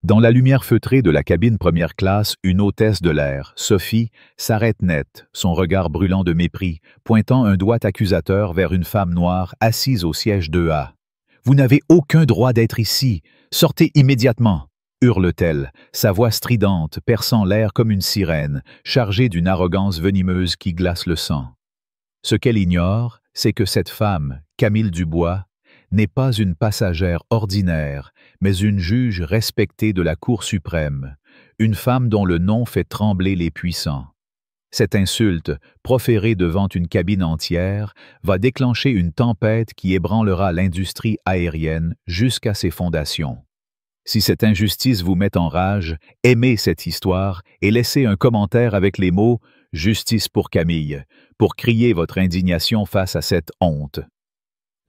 Dans la lumière feutrée de la cabine première classe, une hôtesse de l'air, Sophie, s'arrête net, son regard brûlant de mépris, pointant un doigt accusateur vers une femme noire assise au siège 2A. « Vous n'avez aucun droit d'être ici. Sortez immédiatement !» hurle-t-elle, sa voix stridente, perçant l'air comme une sirène, chargée d'une arrogance venimeuse qui glace le sang. Ce qu'elle ignore, c'est que cette femme, Camille Dubois, n'est pas une passagère ordinaire, mais une juge respectée de la Cour suprême, une femme dont le nom fait trembler les puissants. Cette insulte, proférée devant une cabine entière, va déclencher une tempête qui ébranlera l'industrie aérienne jusqu'à ses fondations. Si cette injustice vous met en rage, aimez cette histoire et laissez un commentaire avec les mots « Justice pour Camille » pour crier votre indignation face à cette honte.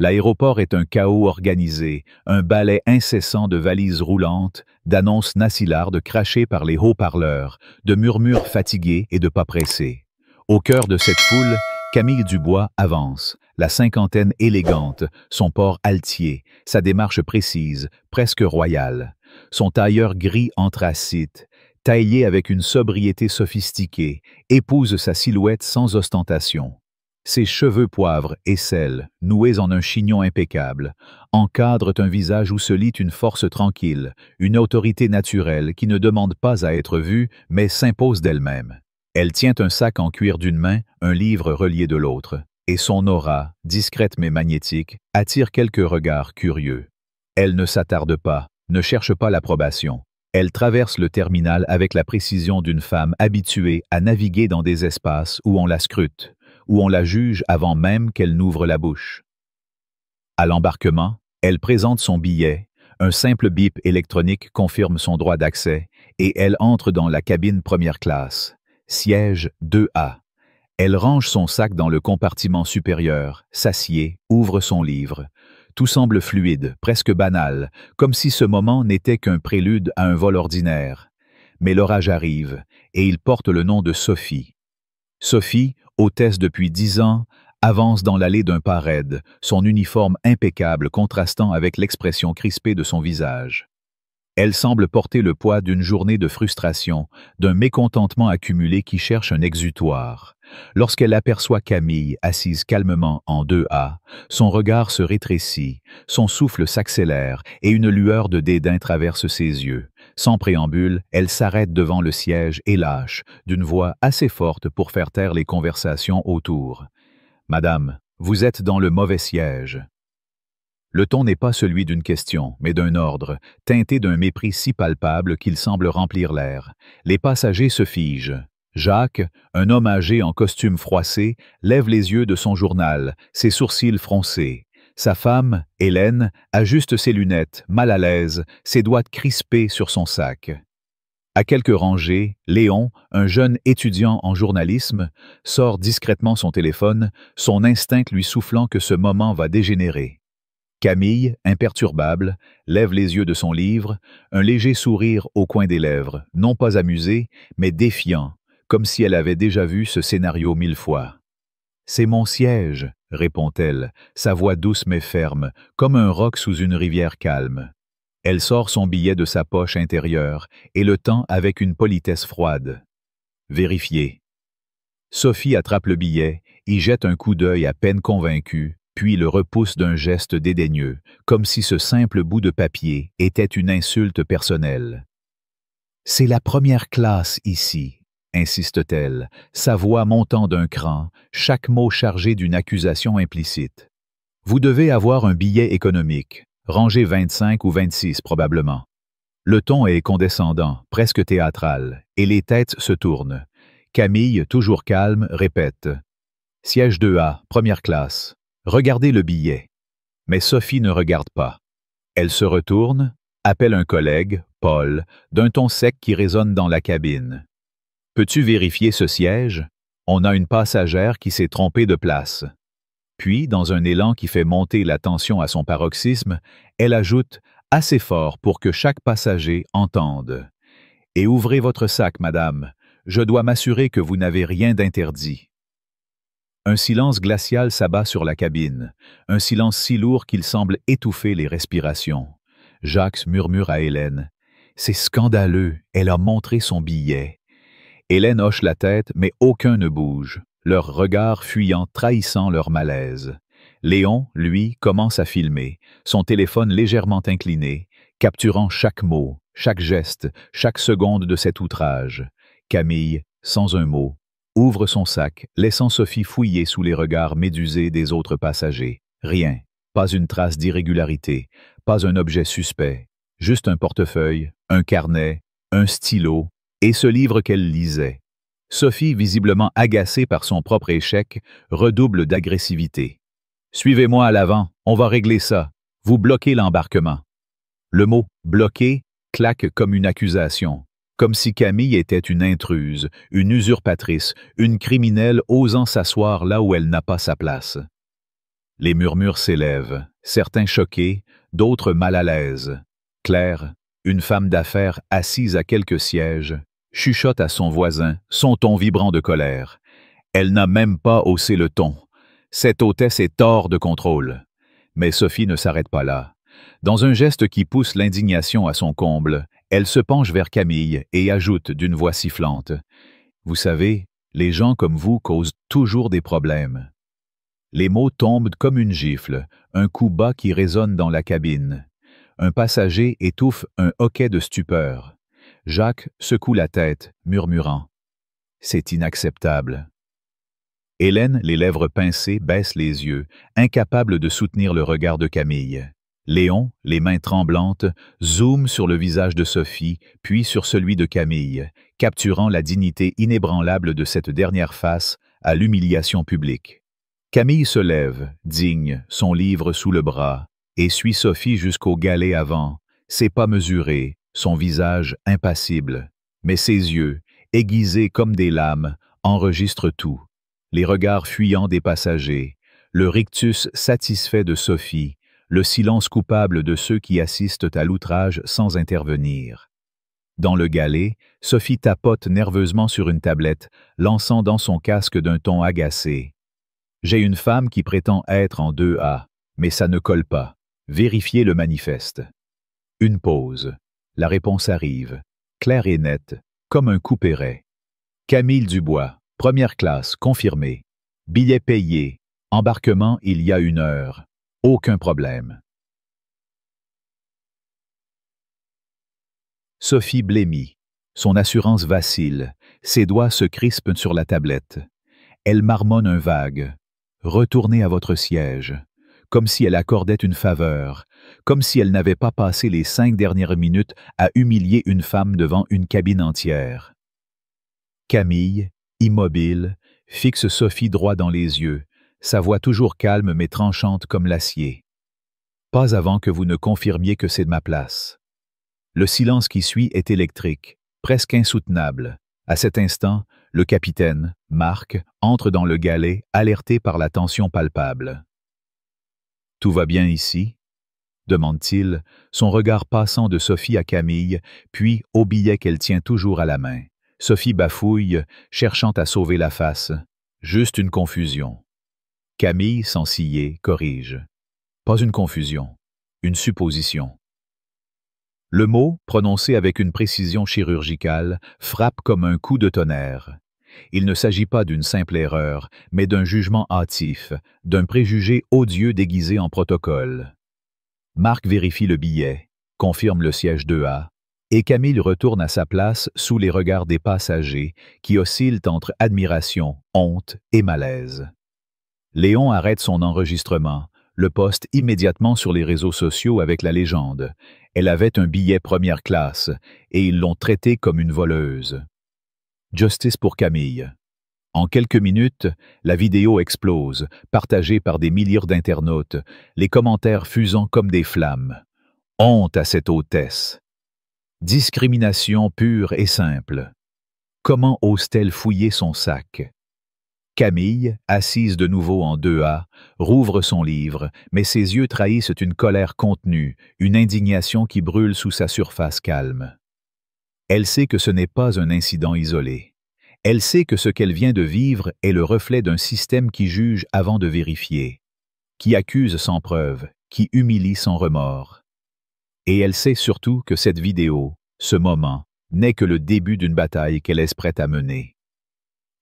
L'aéroport est un chaos organisé, un balai incessant de valises roulantes, d'annonces nasillardes crachées par les haut-parleurs, de murmures fatigués et de pas pressés. Au cœur de cette foule, Camille Dubois avance, la cinquantaine élégante, son port altier, sa démarche précise, presque royale. Son tailleur gris anthracite, taillé avec une sobriété sophistiquée, épouse sa silhouette sans ostentation. Ses cheveux poivre et sel, noués en un chignon impeccable, encadrent un visage où se lit une force tranquille, une autorité naturelle qui ne demande pas à être vue, mais s'impose d'elle-même. Elle tient un sac en cuir d'une main, un livre relié de l'autre, et son aura, discrète mais magnétique, attire quelques regards curieux. Elle ne s'attarde pas, ne cherche pas l'approbation. Elle traverse le terminal avec la précision d'une femme habituée à naviguer dans des espaces où on la scrute, où on la juge avant même qu'elle n'ouvre la bouche. À l'embarquement, elle présente son billet, un simple bip électronique confirme son droit d'accès, et elle entre dans la cabine première classe, siège 2A. Elle range son sac dans le compartiment supérieur, s'assied, ouvre son livre. Tout semble fluide, presque banal, comme si ce moment n'était qu'un prélude à un vol ordinaire. Mais l'orage arrive, et il porte le nom de Sophie. Sophie, hôtesse depuis 10 ans, avance dans l'allée d'un pas raide, son uniforme impeccable contrastant avec l'expression crispée de son visage. Elle semble porter le poids d'une journée de frustration, d'un mécontentement accumulé qui cherche un exutoire. Lorsqu'elle aperçoit Camille assise calmement en 2A, son regard se rétrécit, son souffle s'accélère et une lueur de dédain traverse ses yeux. Sans préambule, elle s'arrête devant le siège et lâche, d'une voix assez forte pour faire taire les conversations autour. « Madame, vous êtes dans le mauvais siège. » Le ton n'est pas celui d'une question, mais d'un ordre, teinté d'un mépris si palpable qu'il semble remplir l'air. Les passagers se figent. Jacques, un homme âgé en costume froissé, lève les yeux de son journal, ses sourcils froncés. Sa femme, Hélène, ajuste ses lunettes, mal à l'aise, ses doigts crispés sur son sac. À quelques rangées, Léon, un jeune étudiant en journalisme, sort discrètement son téléphone, son instinct lui soufflant que ce moment va dégénérer. Camille, imperturbable, lève les yeux de son livre, un léger sourire au coin des lèvres, non pas amusé, mais défiant, comme si elle avait déjà vu ce scénario 1000 fois. « C'est mon siège », répond-elle, sa voix douce mais ferme, comme un roc sous une rivière calme. Elle sort son billet de sa poche intérieure et le tend avec une politesse froide. « Vérifiez. » Sophie attrape le billet, y jette un coup d'œil à peine convaincu, puis le repousse d'un geste dédaigneux, comme si ce simple bout de papier était une insulte personnelle. « C'est la première classe ici, » insiste-t-elle, sa voix montant d'un cran, chaque mot chargé d'une accusation implicite. « Vous devez avoir un billet économique, rangée 25 ou 26 probablement. » Le ton est condescendant, presque théâtral, et les têtes se tournent. Camille, toujours calme, répète « Siège 2A, première classe. » Regardez le billet. Mais Sophie ne regarde pas. Elle se retourne, appelle un collègue, Paul, d'un ton sec qui résonne dans la cabine. « Peux-tu vérifier ce siège? On a une passagère qui s'est trompée de place. » Puis, dans un élan qui fait monter la tension à son paroxysme, elle ajoute, assez fort pour que chaque passager entende. « Et ouvrez votre sac, madame. Je dois m'assurer que vous n'avez rien d'interdit. » Un silence glacial s'abat sur la cabine, un silence si lourd qu'il semble étouffer les respirations. Jacques murmure à Hélène. C'est scandaleux, elle a montré son billet. Hélène hoche la tête, mais aucun ne bouge, leurs regards fuyants trahissant leur malaise. Léon, lui, commence à filmer, son téléphone légèrement incliné, capturant chaque mot, chaque geste, chaque seconde de cet outrage. Camille, sans un mot, ouvre son sac, laissant Sophie fouiller sous les regards médusés des autres passagers. Rien, pas une trace d'irrégularité, pas un objet suspect, juste un portefeuille, un carnet, un stylo et ce livre qu'elle lisait. Sophie, visiblement agacée par son propre échec, redouble d'agressivité. « Suivez-moi à l'avant, on va régler ça. Vous bloquez l'embarquement. » Le mot « bloquer » claque comme une accusation, comme si Camille était une intruse, une usurpatrice, une criminelle osant s'asseoir là où elle n'a pas sa place. Les murmures s'élèvent, certains choqués, d'autres mal à l'aise. Claire, une femme d'affaires assise à quelques sièges, chuchote à son voisin, son ton vibrant de colère. Elle n'a même pas haussé le ton. Cette hôtesse est hors de contrôle. Mais Sophie ne s'arrête pas là. Dans un geste qui pousse l'indignation à son comble, elle se penche vers Camille et ajoute d'une voix sifflante. « Vous savez, les gens comme vous causent toujours des problèmes. » Les mots tombent comme une gifle, un coup bas qui résonne dans la cabine. Un passager étouffe un hoquet de stupeur. Jacques secoue la tête, murmurant. « C'est inacceptable. » Hélène, les lèvres pincées, baisse les yeux, incapable de soutenir le regard de Camille. Léon, les mains tremblantes, zoome sur le visage de Sophie, puis sur celui de Camille, capturant la dignité inébranlable de cette dernière face à l'humiliation publique. Camille se lève, digne, son livre sous le bras, et suit Sophie jusqu'au galet avant, ses pas mesurés, son visage impassible. Mais ses yeux, aiguisés comme des lames, enregistrent tout. Les regards fuyants des passagers, le rictus satisfait de Sophie, le silence coupable de ceux qui assistent à l'outrage sans intervenir. Dans le galet, Sophie tapote nerveusement sur une tablette, lançant dans son casque d'un ton agacé. « J'ai une femme qui prétend être en 2A, mais ça ne colle pas. Vérifiez le manifeste. » Une pause. La réponse arrive, claire et nette, comme un couperet. Camille Dubois, première classe, confirmé. Billet payé. Embarquement il y a 1 heure. Aucun problème. Sophie blêmit. Son assurance vacille. Ses doigts se crispent sur la tablette. Elle marmonne un vague. « Retournez à votre siège », comme si elle accordait une faveur, comme si elle n'avait pas passé les 5 dernières minutes à humilier une femme devant une cabine entière. Camille, immobile, fixe Sophie droit dans les yeux, sa voix toujours calme mais tranchante comme l'acier. « Pas avant que vous ne confirmiez que c'est de ma place. » Le silence qui suit est électrique, presque insoutenable. À cet instant, le capitaine, Marc, entre dans le galet, alerté par la tension palpable. « Tout va bien ici ?» demande-t-il, son regard passant de Sophie à Camille, puis au billet qu'elle tient toujours à la main. Sophie bafouille, cherchant à sauver la face. Juste une confusion. Camille, sans ciller, corrige. Pas une confusion, une supposition. Le mot, prononcé avec une précision chirurgicale, frappe comme un coup de tonnerre. Il ne s'agit pas d'une simple erreur, mais d'un jugement hâtif, d'un préjugé odieux déguisé en protocole. Marc vérifie le billet, confirme le siège 2A, et Camille retourne à sa place sous les regards des passagers qui oscillent entre admiration, honte et malaise. Léon arrête son enregistrement, le poste immédiatement sur les réseaux sociaux avec la légende. Elle avait un billet première classe et ils l'ont traitée comme une voleuse. Justice pour Camille. En quelques minutes, la vidéo explose, partagée par des milliers d'internautes, les commentaires fusant comme des flammes. Honte à cette hôtesse. Discrimination pure et simple. Comment ose-t-elle fouiller son sac? Camille, assise de nouveau en 2A, rouvre son livre, mais ses yeux trahissent une colère contenue, une indignation qui brûle sous sa surface calme. Elle sait que ce n'est pas un incident isolé. Elle sait que ce qu'elle vient de vivre est le reflet d'un système qui juge avant de vérifier, qui accuse sans preuve, qui humilie sans remords. Et elle sait surtout que cette vidéo, Ce moment n'est que le début d'une bataille qu'elle est prête à mener.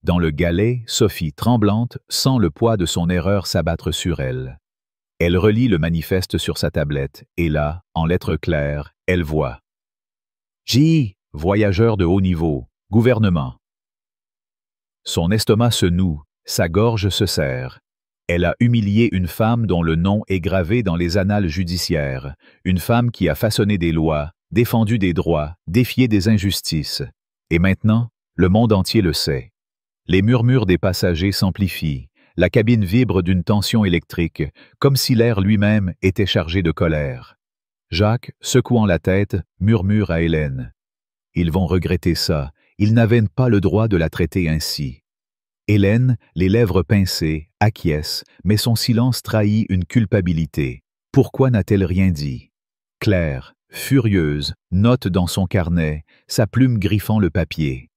Dans le galet, Sophie, tremblante, sent le poids de son erreur s'abattre sur elle. Elle relit le manifeste sur sa tablette et là, en lettres claires, elle voit J. Voyageur de haut niveau, gouvernement. Son estomac se noue, sa gorge se serre. Elle a humilié une femme dont le nom est gravé dans les annales judiciaires, une femme qui a façonné des lois, défendu des droits, défié des injustices. Et maintenant, le monde entier le sait. Les murmures des passagers s'amplifient, la cabine vibre d'une tension électrique, comme si l'air lui-même était chargé de colère. Jacques, secouant la tête, murmure à Hélène. Ils vont regretter ça, ils n'avaient pas le droit de la traiter ainsi. Hélène, les lèvres pincées, acquiesce, mais son silence trahit une culpabilité. Pourquoi n'a-t-elle rien dit? Claire, furieuse, note dans son carnet, sa plume griffant le papier.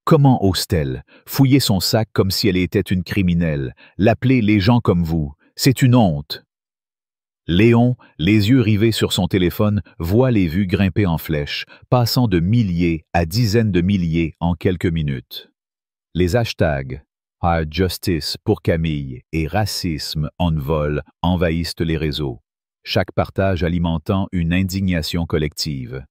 Comment ose-t-elle fouiller son sac comme si elle était une criminelle, l'appeler les gens comme vous? C'est une honte. Léon, les yeux rivés sur son téléphone, voit les vues grimper en flèche, passant de milliers à dizaines de milliers en quelques minutes. Les hashtags Hard Justice pour Camille et Racisme en vol envahissent les réseaux, chaque partage alimentant une indignation collective.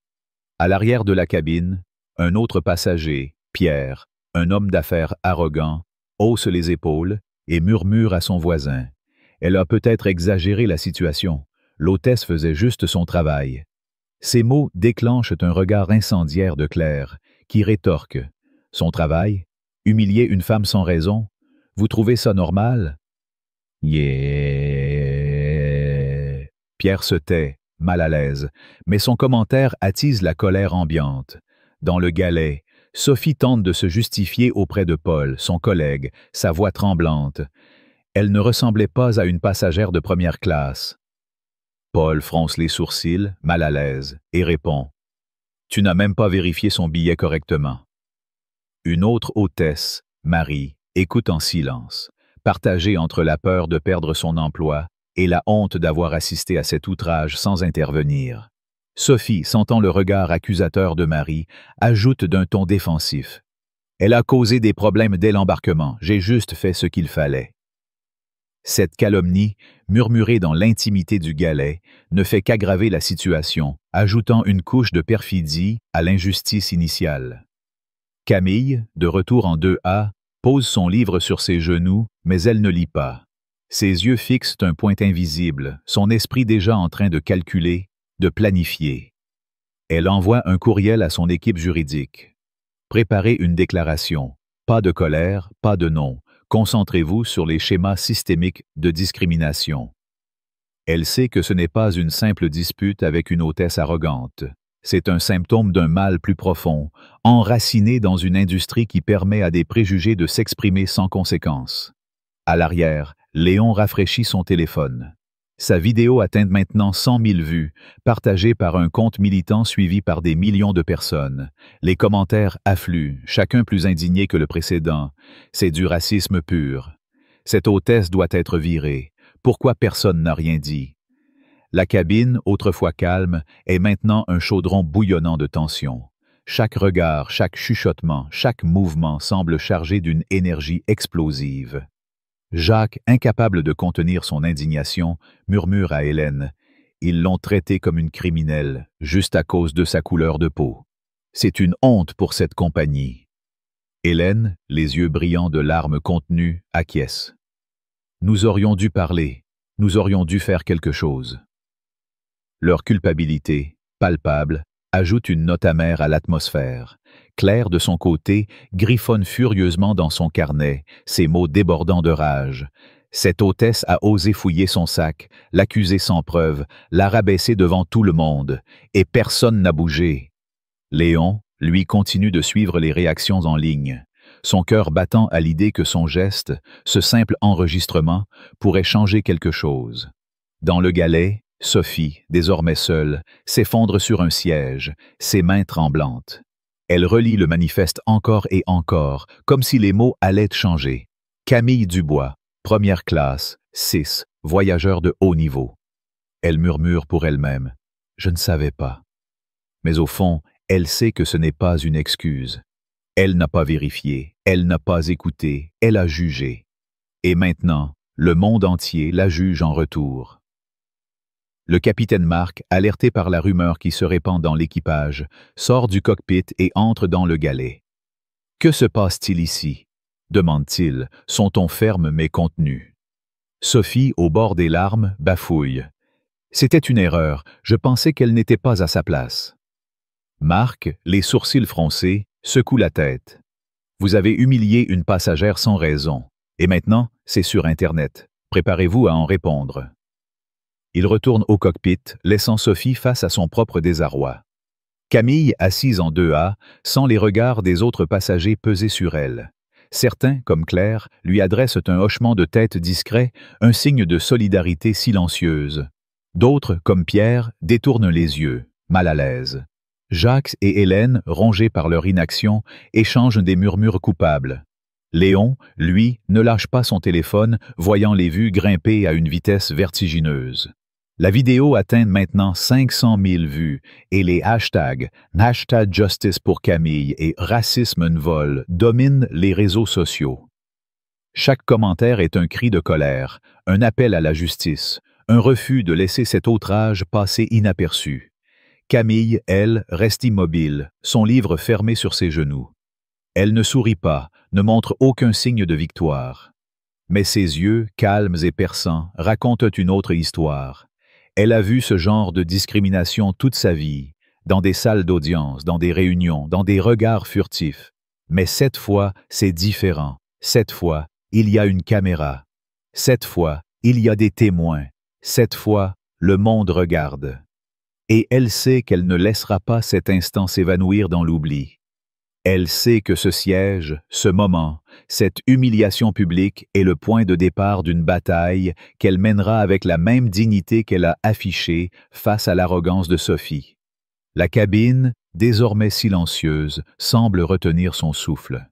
À l'arrière de la cabine, un autre passager, Pierre, un homme d'affaires arrogant, hausse les épaules et murmure à son voisin. Elle a peut-être exagéré la situation. L'hôtesse faisait juste son travail. Ces mots déclenchent un regard incendiaire de Claire, qui rétorque. Son travail? Humilier une femme sans raison? Vous trouvez ça normal? Yeah. Pierre se tait, mal à l'aise, mais son commentaire attise la colère ambiante. Dans le galet, Sophie tente de se justifier auprès de Paul, son collègue, sa voix tremblante. Elle ne ressemblait pas à une passagère de première classe. Paul fronce les sourcils, mal à l'aise, et répond « Tu n'as même pas vérifié son billet correctement. » Une autre hôtesse, Marie, écoute en silence, partagée entre la peur de perdre son emploi et la honte d'avoir assisté à cet outrage sans intervenir. Sophie, sentant le regard accusateur de Marie, ajoute d'un ton défensif « Elle a causé des problèmes dès l'embarquement, j'ai juste fait ce qu'il fallait. » Cette calomnie, murmurée dans l'intimité du galet, ne fait qu'aggraver la situation, ajoutant une couche de perfidie à l'injustice initiale. Camille, de retour en 2A, pose son livre sur ses genoux, mais elle ne lit pas. Ses yeux fixent un point invisible, son esprit déjà en train de calculer, de planifier. Elle envoie un courriel à son équipe juridique. Préparez une déclaration. Pas de colère, pas de non. Concentrez-vous sur les schémas systémiques de discrimination. Elle sait que ce n'est pas une simple dispute avec une hôtesse arrogante. C'est un symptôme d'un mal plus profond, enraciné dans une industrie qui permet à des préjugés de s'exprimer sans conséquence. À l'arrière, Léon rafraîchit son téléphone. Sa vidéo atteint maintenant 100 000 vues, partagée par un compte militant suivi par des millions de personnes. Les commentaires affluent, chacun plus indigné que le précédent. C'est du racisme pur. Cette hôtesse doit être virée. Pourquoi personne n'a rien dit? La cabine, autrefois calme, est maintenant un chaudron bouillonnant de tension. Chaque regard, chaque chuchotement, chaque mouvement semble chargé d'une énergie explosive. Jacques, incapable de contenir son indignation, murmure à Hélène « Ils l'ont traitée comme une criminelle, juste à cause de sa couleur de peau. C'est une honte pour cette compagnie. » Hélène, les yeux brillants de larmes contenues, acquiesce. « Nous aurions dû parler, nous aurions dû faire quelque chose. » Leur culpabilité, palpable, ajoute une note amère à l'atmosphère. Claire, de son côté, griffonne furieusement dans son carnet, ses mots débordant de rage. Cette hôtesse a osé fouiller son sac, l'accuser sans preuve, la rabaisser devant tout le monde, et personne n'a bougé. Léon, lui, continue de suivre les réactions en ligne, son cœur battant à l'idée que son geste, ce simple enregistrement, pourrait changer quelque chose. Dans le galet, Sophie, désormais seule, s'effondre sur un siège, ses mains tremblantes. Elle relit le manifeste encore et encore, comme si les mots allaient changer. Camille Dubois, première classe, 6, voyageur de haut niveau. Elle murmure pour elle-même. Je ne savais pas. Mais au fond, Elle sait que ce n'est pas une excuse. Elle n'a pas vérifié, elle n'a pas écouté, elle a jugé. Et maintenant, le monde entier la juge en retour. Le capitaine Mark, alerté par la rumeur qui se répand dans l'équipage, sort du cockpit et entre dans le galet. « Que se passe-t-il ici » demande-t-il, son ton ferme mais contenu. Sophie, au bord des larmes, bafouille. « C'était une erreur, je pensais qu'elle n'était pas à sa place. » Mark, les sourcils froncés, secoue la tête. « Vous avez humilié une passagère sans raison. Et maintenant, c'est sur Internet. Préparez-vous à en répondre. » Il retourne au cockpit, laissant Sophie face à son propre désarroi. Camille, assise en 2A, sent les regards des autres passagers peser sur elle. Certains, comme Claire, lui adressent un hochement de tête discret, un signe de solidarité silencieuse. D'autres, comme Pierre, détournent les yeux, mal à l'aise. Jacques et Hélène, rongés par leur inaction, échangent des murmures coupables. Léon, lui, ne lâche pas son téléphone, voyant les vues grimper à une vitesse vertigineuse. La vidéo atteint maintenant 500 000 vues et les hashtags « Justice pour Camille » et « Racisme ne vole » dominent les réseaux sociaux. Chaque commentaire est un cri de colère, un appel à la justice, un refus de laisser cet outrage passer inaperçu. Camille, elle, reste immobile, son livre fermé sur ses genoux. Elle ne sourit pas, ne montre aucun signe de victoire. Mais ses yeux, calmes et perçants, racontent une autre histoire. Elle a vu ce genre de discrimination toute sa vie, dans des salles d'audience, dans des réunions, dans des regards furtifs. Mais cette fois, c'est différent. Cette fois, il y a une caméra. Cette fois, il y a des témoins. Cette fois, le monde regarde. Et elle sait qu'elle ne laissera pas cet instant s'évanouir dans l'oubli. Elle sait que ce siège, ce moment, cette humiliation publique est le point de départ d'une bataille qu'elle mènera avec la même dignité qu'elle a affichée face à l'arrogance de Sophie. La cabine, désormais silencieuse, semble retenir son souffle.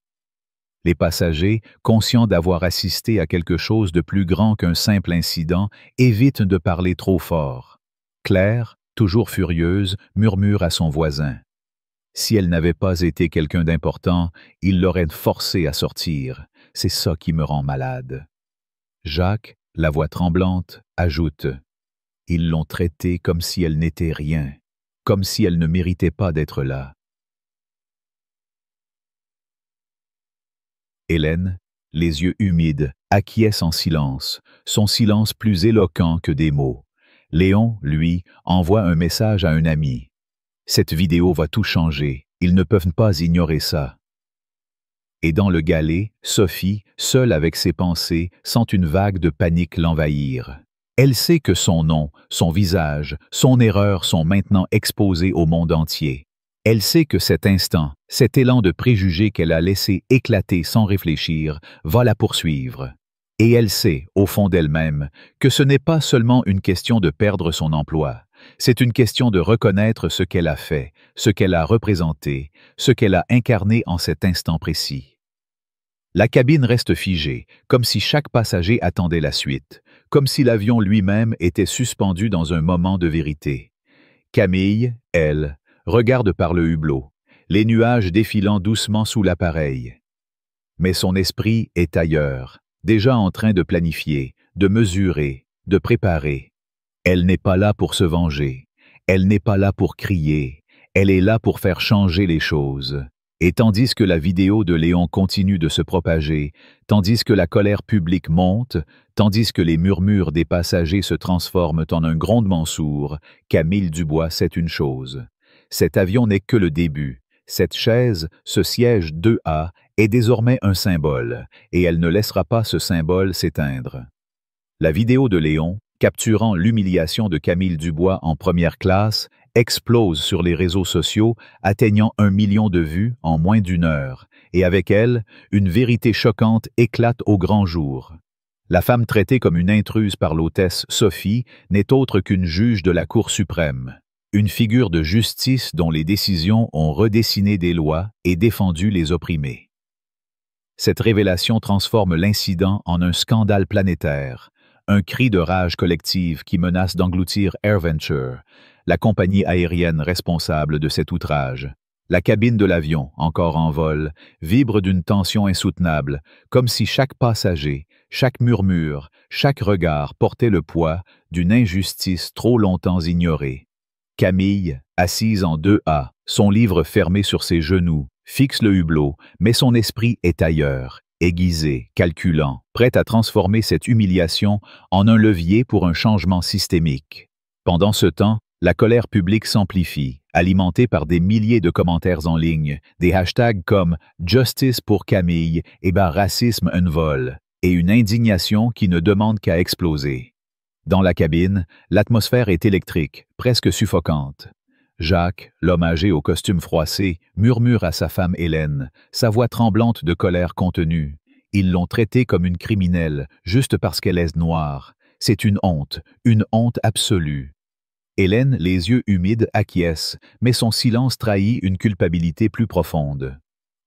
Les passagers, conscients d'avoir assisté à quelque chose de plus grand qu'un simple incident, évitent de parler trop fort. Claire, toujours furieuse, murmure à son voisin. Si elle n'avait pas été quelqu'un d'important, il l'aurait forcée à sortir. C'est ça qui me rend malade. Jacques, la voix tremblante, ajoute « Ils l'ont traitée comme si elle n'était rien, comme si elle ne méritait pas d'être là. » Hélène, les yeux humides, acquiesce en silence, son silence plus éloquent que des mots. Léon, lui, envoie un message à un ami. Cette vidéo va tout changer, ils ne peuvent pas ignorer ça. Et dans le galet, Sophie, seule avec ses pensées, sent une vague de panique l'envahir. Elle sait que son nom, son visage, son erreur sont maintenant exposés au monde entier. Elle sait que cet instant, cet élan de préjugés qu'elle a laissé éclater sans réfléchir, va la poursuivre. Et elle sait, au fond d'elle-même, que ce n'est pas seulement une question de perdre son emploi. C'est une question de reconnaître ce qu'elle a fait, ce qu'elle a représenté, ce qu'elle a incarné en cet instant précis. La cabine reste figée, comme si chaque passager attendait la suite, comme si l'avion lui-même était suspendu dans un moment de vérité. Camille, elle, regarde par le hublot, les nuages défilant doucement sous l'appareil. Mais son esprit est ailleurs, déjà en train de planifier, de mesurer, de préparer. Elle n'est pas là pour se venger, elle n'est pas là pour crier, elle est là pour faire changer les choses. Et tandis que la vidéo de Léon continue de se propager, tandis que la colère publique monte, tandis que les murmures des passagers se transforment en un grondement sourd, Camille Dubois sait une chose. Cet avion n'est que le début. Cette chaise, ce siège 2A, est désormais un symbole, et elle ne laissera pas ce symbole s'éteindre. La vidéo de Léon, capturant l'humiliation de Camille Dubois en première classe, explose sur les réseaux sociaux, atteignant 1 million de vues en moins d'1 heure, et avec elle, une vérité choquante éclate au grand jour. La femme traitée comme une intruse par l'hôtesse Sophie n'est autre qu'une juge de la Cour suprême, une figure de justice dont les décisions ont redessiné des lois et défendu les opprimés. Cette révélation transforme l'incident en un scandale planétaire, un cri de rage collective qui menace d'engloutir AirVenture, la compagnie aérienne responsable de cet outrage. La cabine de l'avion, encore en vol, vibre d'une tension insoutenable, comme si chaque passager, chaque murmure, chaque regard portait le poids d'une injustice trop longtemps ignorée. Camille, assise en 2A, son livre fermé sur ses genoux, fixe le hublot, mais son esprit est ailleurs, aiguisé, calculant, prêt à transformer cette humiliation en un levier pour un changement systémique. Pendant ce temps, la colère publique s'amplifie, alimentée par des milliers de commentaires en ligne, des hashtags comme « Justice pour Camille » et « Racisme unvol » et une indignation qui ne demande qu'à exploser. Dans la cabine, l'atmosphère est électrique, presque suffocante. Jacques, l'homme âgé au costume froissé, murmure à sa femme Hélène, sa voix tremblante de colère contenue. Ils l'ont traitée comme une criminelle, juste parce qu'elle est noire. C'est une honte absolue. Hélène, les yeux humides, acquiesce, mais son silence trahit une culpabilité plus profonde.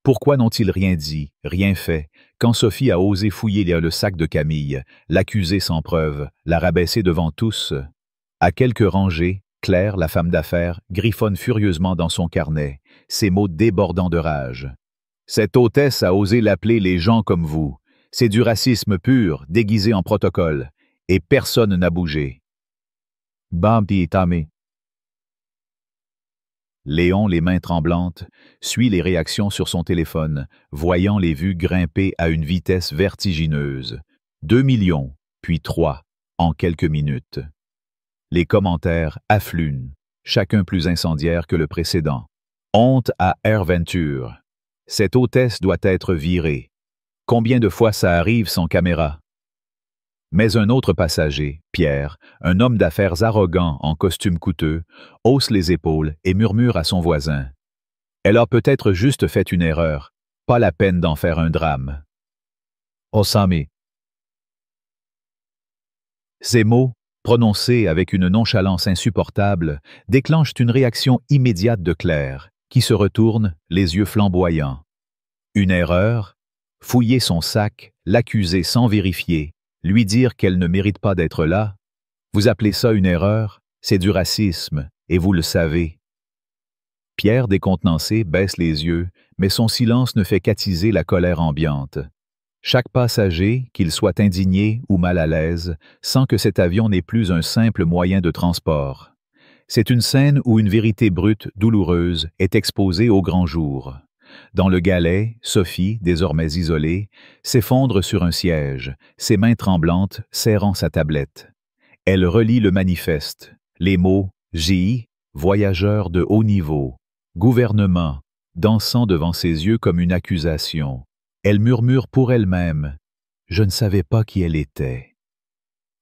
Pourquoi n'ont-ils rien dit, rien fait, quand Sophie a osé fouiller le sac de Camille, l'accuser sans preuve, la rabaisser devant tous? À quelques rangées, Claire, la femme d'affaires, griffonne furieusement dans son carnet, ses mots débordant de rage. Cette hôtesse a osé l'appeler les gens comme vous. C'est du racisme pur, déguisé en protocole, et personne n'a bougé. Bambi Tamé. Léon, les mains tremblantes, suit les réactions sur son téléphone, voyant les vues grimper à une vitesse vertigineuse. 2 millions, puis 3, en quelques minutes. Les commentaires affluent, chacun plus incendiaire que le précédent. Honte à AirVenture. Cette hôtesse doit être virée. Combien de fois ça arrive sans caméra? Mais un autre passager, Pierre, un homme d'affaires arrogant en costume coûteux, hausse les épaules et murmure à son voisin. Elle a peut-être juste fait une erreur, pas la peine d'en faire un drame. Osame. Ces mots, prononcés avec une nonchalance insupportable, déclenchent une réaction immédiate de Claire, qui se retourne, les yeux flamboyants. Une erreur? Fouiller son sac, l'accuser sans vérifier, lui dire qu'elle ne mérite pas d'être là? Vous appelez ça une erreur? C'est du racisme, et vous le savez. Pierre, décontenancé, baisse les yeux, mais son silence ne fait qu'attiser la colère ambiante. Chaque passager, qu'il soit indigné ou mal à l'aise, sent que cet avion n'est plus un simple moyen de transport. C'est une scène où une vérité brute, douloureuse, est exposée au grand jour. Dans le galet, Sophie, désormais isolée, s'effondre sur un siège, ses mains tremblantes serrant sa tablette. Elle relit le manifeste, les mots « J, voyageur de haut niveau »,« gouvernement », dansant devant ses yeux comme une accusation. Elle murmure pour elle-même « Je ne savais pas qui elle était ».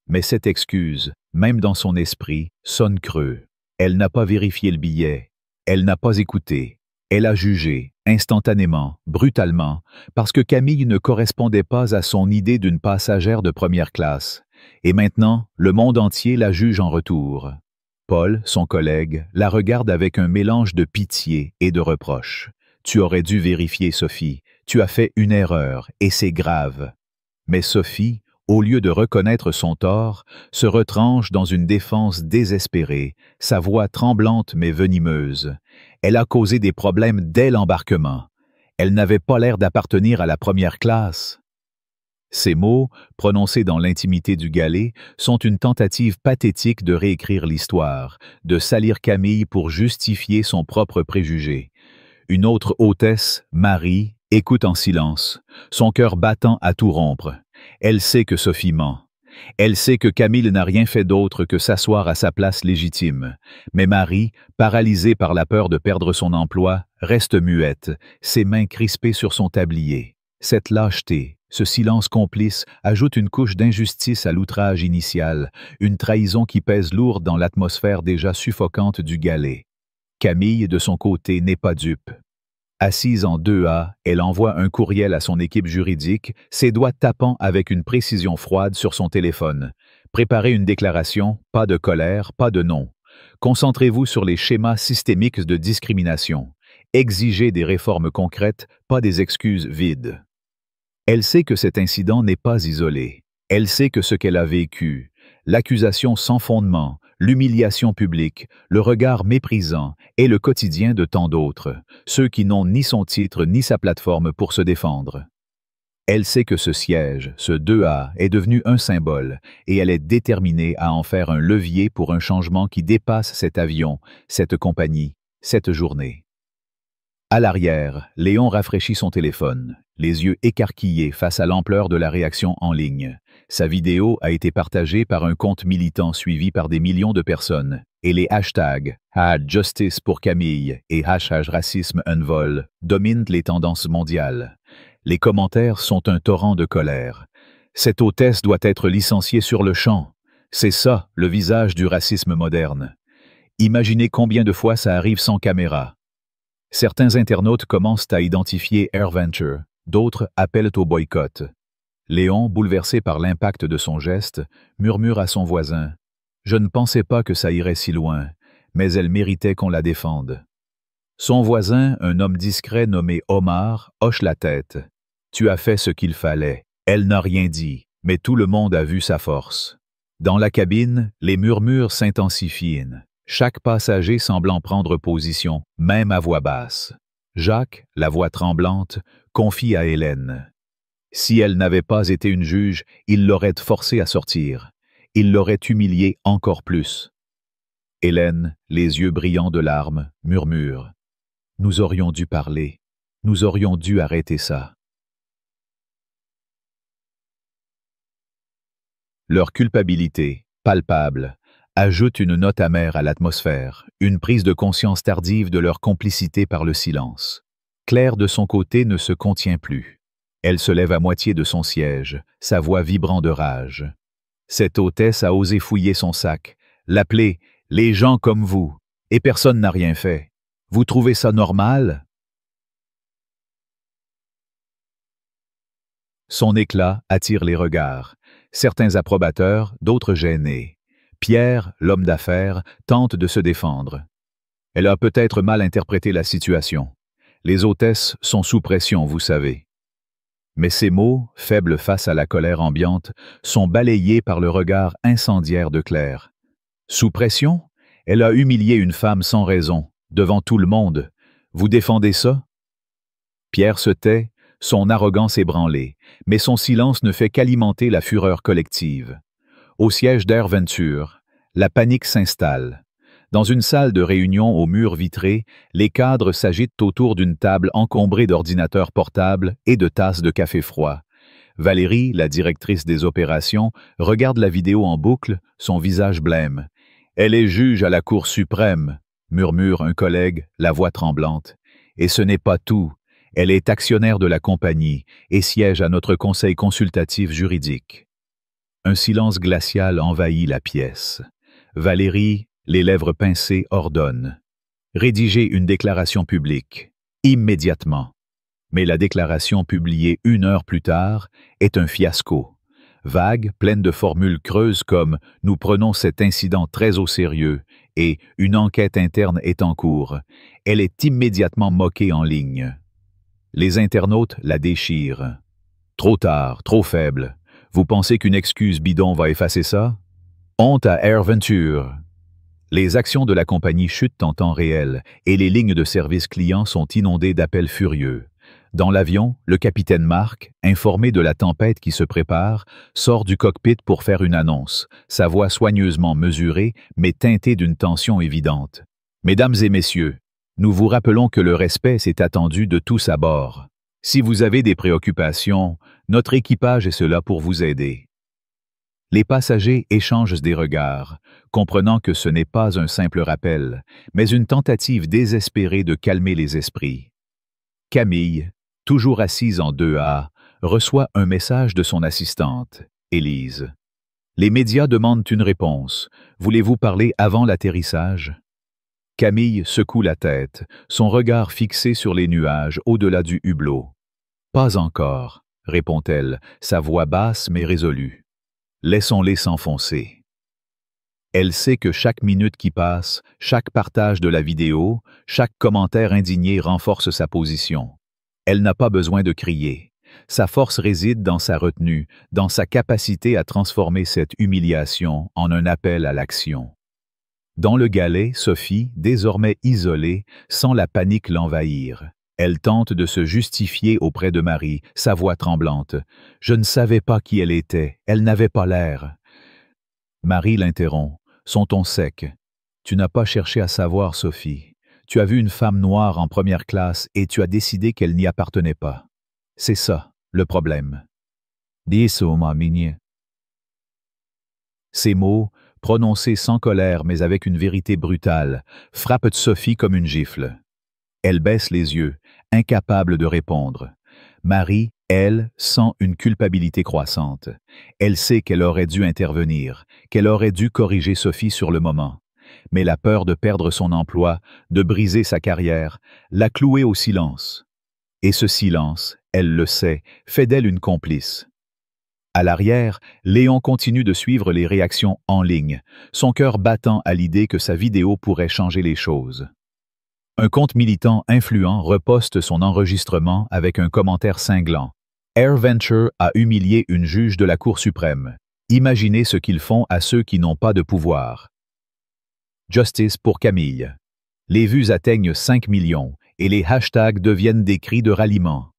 Mais cette excuse, même dans son esprit, sonne creux. Elle n'a pas vérifié le billet, elle n'a pas écouté. Elle a jugé, instantanément, brutalement, parce que Camille ne correspondait pas à son idée d'une passagère de première classe. Et maintenant, le monde entier la juge en retour. Paul, son collègue, la regarde avec un mélange de pitié et de reproche. « Tu aurais dû vérifier, Sophie. Tu as fait une erreur, et c'est grave. » Mais Sophie, au lieu de reconnaître son tort, se retranche dans une défense désespérée, sa voix tremblante mais venimeuse. Elle a causé des problèmes dès l'embarquement. Elle n'avait pas l'air d'appartenir à la première classe. Ces mots, prononcés dans l'intimité du galet, sont une tentative pathétique de réécrire l'histoire, de salir Camille pour justifier son propre préjugé. Une autre hôtesse, Marie, écoute en silence, son cœur battant à tout rompre. Elle sait que Sophie ment. Elle sait que Camille n'a rien fait d'autre que s'asseoir à sa place légitime. Mais Marie, paralysée par la peur de perdre son emploi, reste muette, ses mains crispées sur son tablier. Cette lâcheté, ce silence complice, ajoute une couche d'injustice à l'outrage initial, une trahison qui pèse lourd dans l'atmosphère déjà suffocante du galet. Camille, de son côté, n'est pas dupe. Assise en 2A, elle envoie un courriel à son équipe juridique, ses doigts tapant avec une précision froide sur son téléphone. Préparez une déclaration, pas de colère, pas de non. Concentrez-vous sur les schémas systémiques de discrimination. Exigez des réformes concrètes, pas des excuses vides. Elle sait que cet incident n'est pas isolé. Elle sait que ce qu'elle a vécu, l'accusation sans fondement, l'humiliation publique, le regard méprisant et le quotidien de tant d'autres, ceux qui n'ont ni son titre ni sa plateforme pour se défendre. Elle sait que ce siège, ce 2A, est devenu un symbole et elle est déterminée à en faire un levier pour un changement qui dépasse cet avion, cette compagnie, cette journée. À l'arrière, Léon rafraîchit son téléphone, les yeux écarquillés face à l'ampleur de la réaction en ligne. Sa vidéo a été partagée par un compte militant suivi par des millions de personnes, et les hashtags #Justice pour Camille et #RacismeUnvol dominent les tendances mondiales. Les commentaires sont un torrent de colère. Cette hôtesse doit être licenciée sur le champ. C'est ça, le visage du racisme moderne. Imaginez combien de fois ça arrive sans caméra. Certains internautes commencent à identifier AirVenture, d'autres appellent au boycott. Léon, bouleversé par l'impact de son geste, murmure à son voisin « Je ne pensais pas que ça irait si loin, mais elle méritait qu'on la défende. » Son voisin, un homme discret nommé Omar, hoche la tête. « Tu as fait ce qu'il fallait. Elle n'a rien dit, mais tout le monde a vu sa force. » Dans la cabine, les murmures s'intensifient. Chaque passager semblant prendre position, même à voix basse. Jacques, la voix tremblante, confie à Hélène. Si elle n'avait pas été une juge, il l'aurait forcée à sortir. Il l'aurait humiliée encore plus. Hélène, les yeux brillants de larmes, murmure. « Nous aurions dû parler. Nous aurions dû arrêter ça. » Leur culpabilité, palpable, ajoute une note amère à l'atmosphère, une prise de conscience tardive de leur complicité par le silence. Claire, de son côté, ne se contient plus. Elle se lève à moitié de son siège, sa voix vibrant de rage. Cette hôtesse a osé fouiller son sac, l'appeler « les gens comme vous », et personne n'a rien fait. Vous trouvez ça normal? Son éclat attire les regards, certains approbateurs, d'autres gênés. Pierre, l'homme d'affaires, tente de se défendre. Elle a peut-être mal interprété la situation. Les hôtesses sont sous pression, vous savez. Mais ces mots, faibles face à la colère ambiante, sont balayés par le regard incendiaire de Claire. Sous pression? Elle a humilié une femme sans raison, devant tout le monde. Vous défendez ça? Pierre se tait, son arrogance ébranlée, mais son silence ne fait qu'alimenter la fureur collective. Au siège d'AirVenture, la panique s'installe. Dans une salle de réunion aux murs vitrés, les cadres s'agitent autour d'une table encombrée d'ordinateurs portables et de tasses de café froid. Valérie, la directrice des opérations, regarde la vidéo en boucle, son visage blême. « Elle est juge à la Cour suprême », murmure un collègue, la voix tremblante. « Et ce n'est pas tout. Elle est actionnaire de la compagnie et siège à notre conseil consultatif juridique. » Un silence glacial envahit la pièce. Valérie, les lèvres pincées, ordonne. Rédigez une déclaration publique, immédiatement. Mais la déclaration publiée 1 heure plus tard est un fiasco. Vague, pleine de formules creuses comme « Nous prenons cet incident très au sérieux » et « Une enquête interne est en cours », elle est immédiatement moquée en ligne. Les internautes la déchirent. Trop tard, trop faible. Vous pensez qu'une excuse bidon va effacer ça? Honte à AirVenture! Les actions de la compagnie chutent en temps réel et les lignes de service client sont inondées d'appels furieux. Dans l'avion, le capitaine Marc, informé de la tempête qui se prépare, sort du cockpit pour faire une annonce, sa voix soigneusement mesurée mais teintée d'une tension évidente. « Mesdames et messieurs, nous vous rappelons que le respect s'est attendu de tous à bord. Si vous avez des préoccupations, notre équipage est là pour vous aider. » Les passagers échangent des regards, comprenant que ce n'est pas un simple rappel, mais une tentative désespérée de calmer les esprits. Camille, toujours assise en 2A, reçoit un message de son assistante, Élise. Les médias demandent une réponse. Voulez-vous parler avant l'atterrissage? Camille secoue la tête, son regard fixé sur les nuages au-delà du hublot. Pas encore, répond-elle, sa voix basse mais résolue. Laissons-les s'enfoncer. Elle sait que chaque minute qui passe, chaque partage de la vidéo, chaque commentaire indigné renforce sa position. Elle n'a pas besoin de crier. Sa force réside dans sa retenue, dans sa capacité à transformer cette humiliation en un appel à l'action. Dans le galet, Sophie, désormais isolée, sent la panique l'envahir. Elle tente de se justifier auprès de Marie, sa voix tremblante. « Je ne savais pas qui elle était, elle n'avait pas l'air. » Marie l'interrompt. Son ton sec. « Tu n'as pas cherché à savoir, Sophie. Tu as vu une femme noire en première classe et tu as décidé qu'elle n'y appartenait pas. C'est ça, le problème. » Ces mots, prononcés sans colère mais avec une vérité brutale, frappent Sophie comme une gifle. Elle baisse les yeux, incapable de répondre. Marie, elle, sent une culpabilité croissante. Elle sait qu'elle aurait dû intervenir, qu'elle aurait dû corriger Sophie sur le moment. Mais la peur de perdre son emploi, de briser sa carrière, l'a clouée au silence. Et ce silence, elle le sait, fait d'elle une complice. À l'arrière, Léon continue de suivre les réactions en ligne, son cœur battant à l'idée que sa vidéo pourrait changer les choses. Un compte militant influent reposte son enregistrement avec un commentaire cinglant. AirVenture a humilié une juge de la Cour suprême. Imaginez ce qu'ils font à ceux qui n'ont pas de pouvoir. Justice pour Camille. Les vues atteignent 5 millions et les hashtags deviennent des cris de ralliement.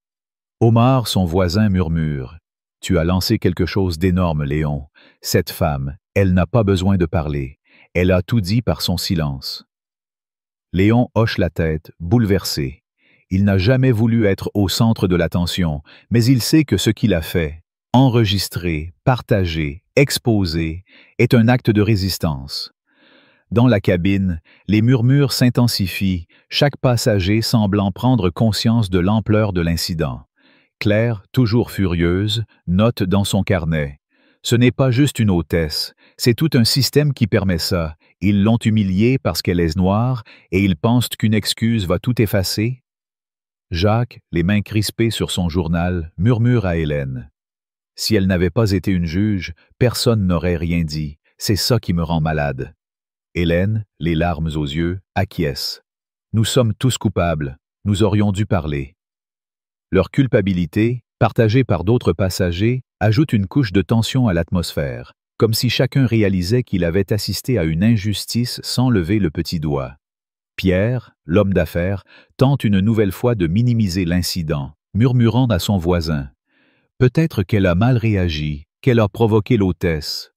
Omar, son voisin, murmure. « Tu as lancé quelque chose d'énorme, Léon. Cette femme, elle n'a pas besoin de parler. Elle a tout dit par son silence. » Léon hoche la tête, bouleversé. Il n'a jamais voulu être au centre de l'attention, mais il sait que ce qu'il a fait, enregistré, partagé, exposé, est un acte de résistance. Dans la cabine, les murmures s'intensifient, chaque passager semblant prendre conscience de l'ampleur de l'incident. Claire, toujours furieuse, note dans son carnet. Ce n'est pas juste une hôtesse, c'est tout un système qui permet ça. Ils l'ont humiliée parce qu'elle est noire et ils pensent qu'une excuse va tout effacer. Jacques, les mains crispées sur son journal, murmure à Hélène. Si elle n'avait pas été une juge, personne n'aurait rien dit. C'est ça qui me rend malade. Hélène, les larmes aux yeux, acquiesce. Nous sommes tous coupables. Nous aurions dû parler. Leur culpabilité, partagée par d'autres passagers, ajoute une couche de tension à l'atmosphère, comme si chacun réalisait qu'il avait assisté à une injustice sans lever le petit doigt. Pierre, l'homme d'affaires, tente une nouvelle fois de minimiser l'incident, murmurant à son voisin. Peut-être qu'elle a mal réagi, qu'elle a provoqué l'hôtesse.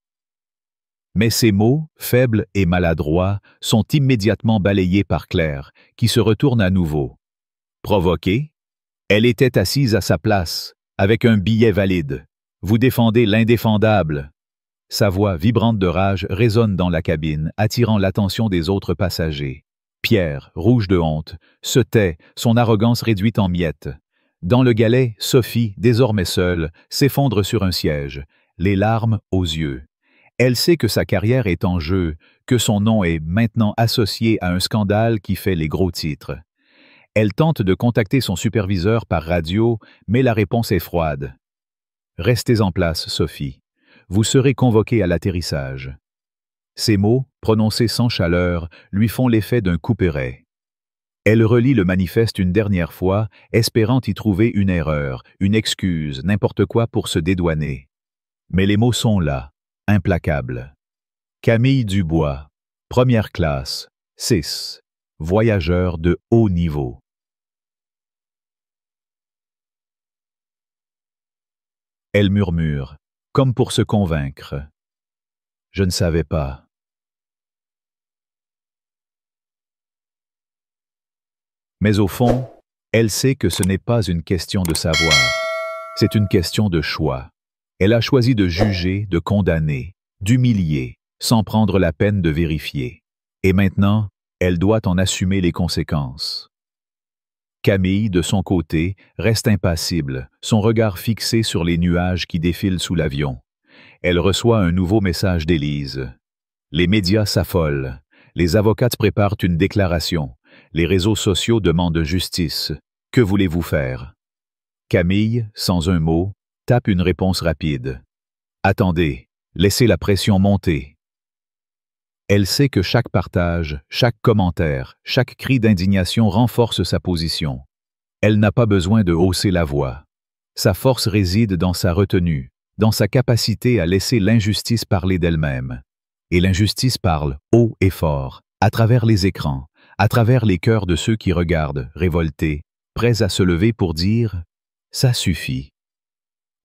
Mais ces mots, faibles et maladroits, sont immédiatement balayés par Claire, qui se retourne à nouveau. Provoquée? Elle était assise à sa place, avec un billet valide. Vous défendez l'indéfendable. Sa voix vibrante de rage résonne dans la cabine, attirant l'attention des autres passagers. Pierre, rouge de honte, se tait, son arrogance réduite en miettes. Dans le galet, Sophie, désormais seule, s'effondre sur un siège, les larmes aux yeux. Elle sait que sa carrière est en jeu, que son nom est maintenant associé à un scandale qui fait les gros titres. Elle tente de contacter son superviseur par radio, mais la réponse est froide. « Restez en place, Sophie. Vous serez convoquée à l'atterrissage. » Ces mots, prononcés sans chaleur, lui font l'effet d'un couperet. Elle relit le manifeste une dernière fois, espérant y trouver une erreur, une excuse, n'importe quoi pour se dédouaner. Mais les mots sont là, implacables. Camille Dubois, première classe, 6, voyageur de haut niveau. Elle murmure, comme pour se convaincre. « Je ne savais pas. » Mais au fond, elle sait que ce n'est pas une question de savoir. C'est une question de choix. Elle a choisi de juger, de condamner, d'humilier, sans prendre la peine de vérifier. Et maintenant, elle doit en assumer les conséquences. Camille, de son côté, reste impassible, son regard fixé sur les nuages qui défilent sous l'avion. Elle reçoit un nouveau message d'Élise. Les médias s'affolent. Les avocates préparent une déclaration. Les réseaux sociaux demandent justice. Que voulez-vous faire? Camille, sans un mot, tape une réponse rapide. Attendez, laissez la pression monter. Elle sait que chaque partage, chaque commentaire, chaque cri d'indignation renforce sa position. Elle n'a pas besoin de hausser la voix. Sa force réside dans sa retenue, dans sa capacité à laisser l'injustice parler d'elle-même. Et l'injustice parle haut et fort, à travers les écrans, à travers les cœurs de ceux qui regardent, révoltés, prêts à se lever pour dire « ça suffit ».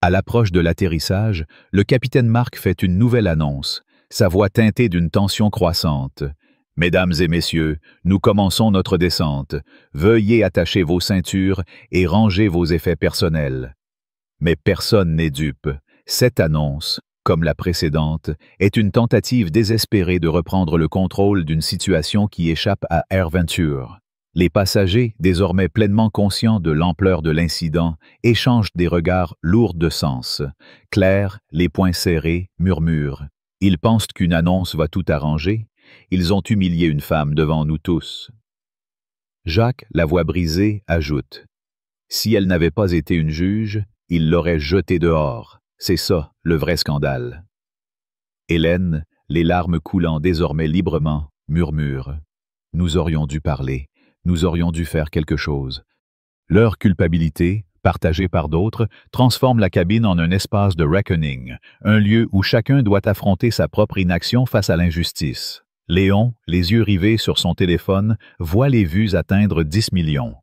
À l'approche de l'atterrissage, le capitaine Mark fait une nouvelle annonce, sa voix teintée d'une tension croissante. « Mesdames et messieurs, nous commençons notre descente. Veuillez attacher vos ceintures et ranger vos effets personnels. » Mais personne n'est dupe. Cette annonce, comme la précédente, est une tentative désespérée de reprendre le contrôle d'une situation qui échappe à AirVenture. Les passagers, désormais pleinement conscients de l'ampleur de l'incident, échangent des regards lourds de sens. Claire, les poings serrés, murmure. Ils pensent qu'une annonce va tout arranger. Ils ont humilié une femme devant nous tous. Jacques, la voix brisée, ajoute. Si elle n'avait pas été une juge, il l'aurait jetée dehors. C'est ça, le vrai scandale. Hélène, les larmes coulant désormais librement, murmure. Nous aurions dû parler. Nous aurions dû faire quelque chose. Leur culpabilité, partagée par d'autres, transforme la cabine en un espace de reckoning, un lieu où chacun doit affronter sa propre inaction face à l'injustice. Léon, les yeux rivés sur son téléphone, voit les vues atteindre 10 millions.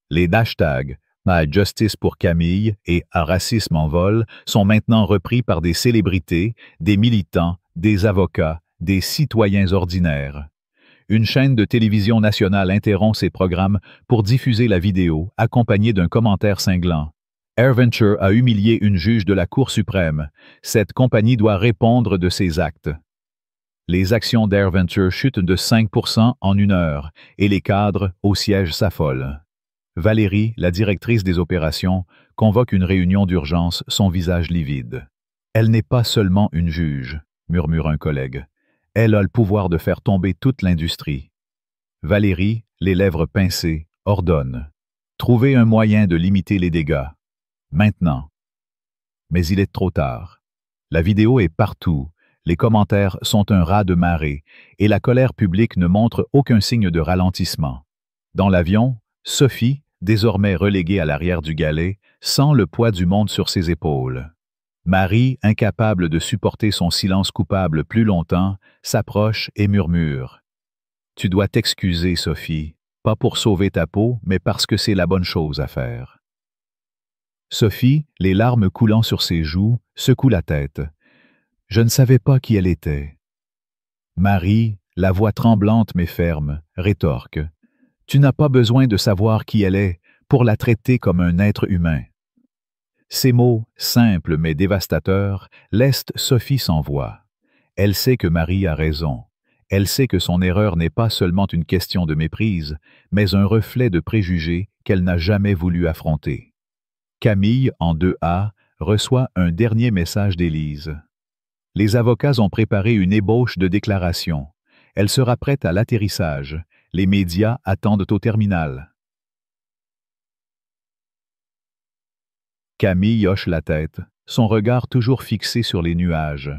Les hashtags « à justice pour Camille » et « à racisme en vol » sont maintenant repris par des célébrités, des militants, des avocats, des citoyens ordinaires. Une chaîne de télévision nationale interrompt ses programmes pour diffuser la vidéo, accompagnée d'un commentaire cinglant. AirVenture a humilié une juge de la Cour suprême. Cette compagnie doit répondre de ses actes. Les actions d'AirVenture chutent de 5% en une heure et les cadres au siège s'affolent. Valérie, la directrice des opérations, convoque une réunion d'urgence, son visage livide. « Elle n'est pas seulement une juge », murmure un collègue. Elle a le pouvoir de faire tomber toute l'industrie. Valérie, les lèvres pincées, ordonne. Trouvez un moyen de limiter les dégâts. Maintenant. Mais il est trop tard. La vidéo est partout, les commentaires sont un raz de marée, et la colère publique ne montre aucun signe de ralentissement. Dans l'avion, Sophie, désormais reléguée à l'arrière du galet, sent le poids du monde sur ses épaules. Marie, incapable de supporter son silence coupable plus longtemps, s'approche et murmure. « Tu dois t'excuser, Sophie, pas pour sauver ta peau, mais parce que c'est la bonne chose à faire. » Sophie, les larmes coulant sur ses joues, secoue la tête. « Je ne savais pas qui elle était. » Marie, la voix tremblante mais ferme, rétorque. « Tu n'as pas besoin de savoir qui elle est pour la traiter comme un être humain. » Ces mots, simples mais dévastateurs, laissent Sophie sans voix. Elle sait que Marie a raison. Elle sait que son erreur n'est pas seulement une question de méprise, mais un reflet de préjugés qu'elle n'a jamais voulu affronter. Camille, en 2A, reçoit un dernier message d'Élise. Les avocats ont préparé une ébauche de déclaration. Elle sera prête à l'atterrissage. Les médias attendent au terminal. Camille hoche la tête, son regard toujours fixé sur les nuages.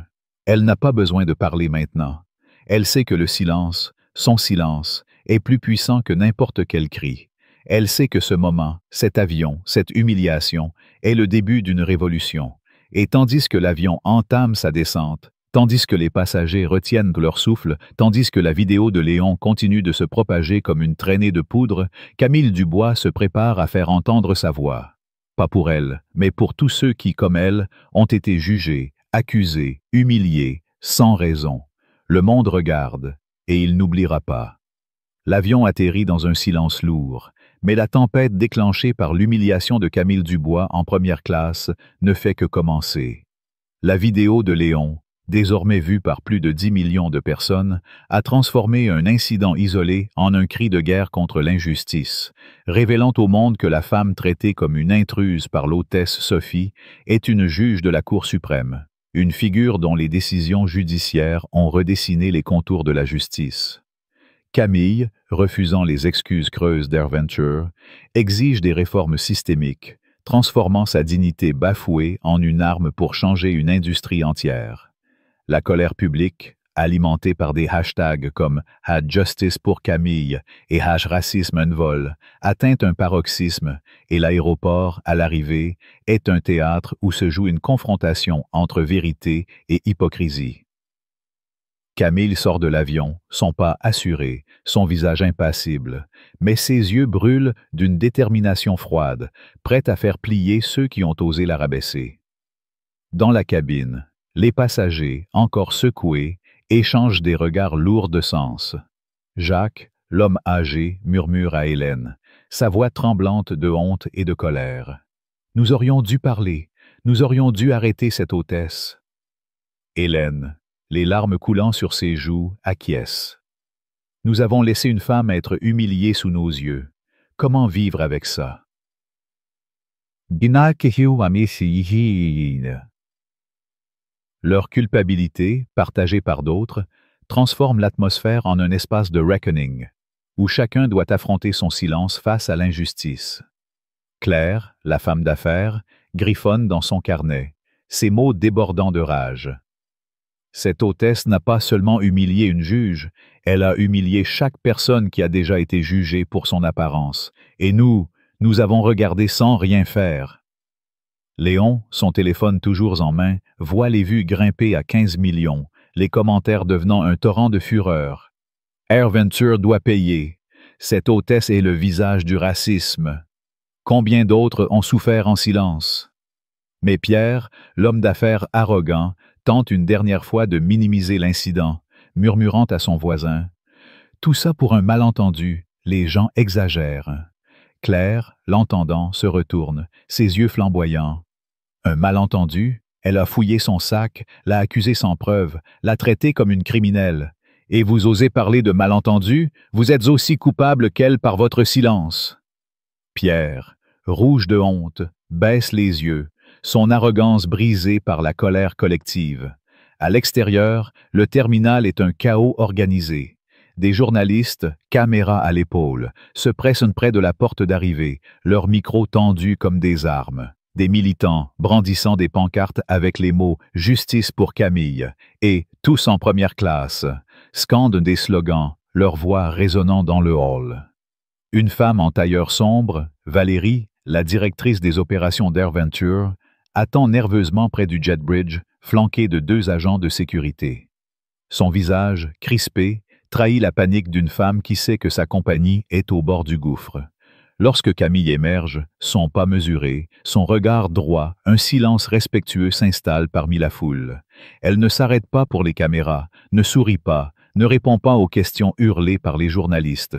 Elle n'a pas besoin de parler maintenant. Elle sait que le silence, son silence, est plus puissant que n'importe quel cri. Elle sait que ce moment, cet avion, cette humiliation, est le début d'une révolution. Et tandis que l'avion entame sa descente, tandis que les passagers retiennent leur souffle, tandis que la vidéo de Léon continue de se propager comme une traînée de poudre, Camille Dubois se prépare à faire entendre sa voix. Pas pour elle, mais pour tous ceux qui, comme elle, ont été jugés, accusés, humiliés, sans raison. Le monde regarde, et il n'oubliera pas. L'avion atterrit dans un silence lourd, mais la tempête déclenchée par l'humiliation de Camille Dubois en première classe ne fait que commencer. La vidéo de Léon, désormais vue par plus de 10 millions de personnes, a transformé un incident isolé en un cri de guerre contre l'injustice, révélant au monde que la femme traitée comme une intruse par l'hôtesse Sophie est une juge de la Cour suprême, une figure dont les décisions judiciaires ont redessiné les contours de la justice. Camille, refusant les excuses creuses d'AirVenture, exige des réformes systémiques, transformant sa dignité bafouée en une arme pour changer une industrie entière. La colère publique, alimentée par des hashtags comme « #justice pour Camille » et « #racisme en vol », atteint un paroxysme et l'aéroport, à l'arrivée, est un théâtre où se joue une confrontation entre vérité et hypocrisie. Camille sort de l'avion, son pas assuré, son visage impassible, mais ses yeux brûlent d'une détermination froide, prête à faire plier ceux qui ont osé la rabaisser. Dans la cabine, les passagers, encore secoués, échangent des regards lourds de sens. Jacques, l'homme âgé, murmure à Hélène, sa voix tremblante de honte et de colère. « Nous aurions dû parler, nous aurions dû arrêter cette hôtesse. » Hélène, les larmes coulant sur ses joues, acquiesce. « Nous avons laissé une femme être humiliée sous nos yeux. Comment vivre avec ça? » Leur culpabilité, partagée par d'autres, transforme l'atmosphère en un espace de reckoning, où chacun doit affronter son silence face à l'injustice. Claire, la femme d'affaires, griffonne dans son carnet, ses mots débordant de rage. Cette hôtesse n'a pas seulement humilié une juge, elle a humilié chaque personne qui a déjà été jugée pour son apparence. Et nous avons regardé sans rien faire. Léon, son téléphone toujours en main, voit les vues grimper à 15 millions, les commentaires devenant un torrent de fureur. AirVenture doit payer. Cette hôtesse est le visage du racisme. Combien d'autres ont souffert en silence? Mais Pierre, l'homme d'affaires arrogant, tente une dernière fois de minimiser l'incident, murmurant à son voisin « Tout ça pour un malentendu, les gens exagèrent. » Claire, l'entendant, se retourne, ses yeux flamboyants. Un malentendu? Elle a fouillé son sac, l'a accusé sans preuve, l'a traité comme une criminelle. Et vous osez parler de malentendu? Vous êtes aussi coupable qu'elle par votre silence. Pierre, rouge de honte, baisse les yeux, son arrogance brisée par la colère collective. À l'extérieur, le terminal est un chaos organisé. Des journalistes, caméra à l'épaule, se pressent près de la porte d'arrivée, leurs micros tendus comme des armes. Des militants, brandissant des pancartes avec les mots « Justice pour Camille » et « Tous en première classe », scandent des slogans, leur voix résonnant dans le hall. Une femme en tailleur sombre, Valérie, la directrice des opérations d'AirVenture, attend nerveusement près du jet bridge, flanquée de 2 agents de sécurité. Son visage, crispé, trahit la panique d'une femme qui sait que sa compagnie est au bord du gouffre. Lorsque Camille émerge, son pas mesuré, son regard droit, un silence respectueux s'installe parmi la foule. Elle ne s'arrête pas pour les caméras, ne sourit pas, ne répond pas aux questions hurlées par les journalistes.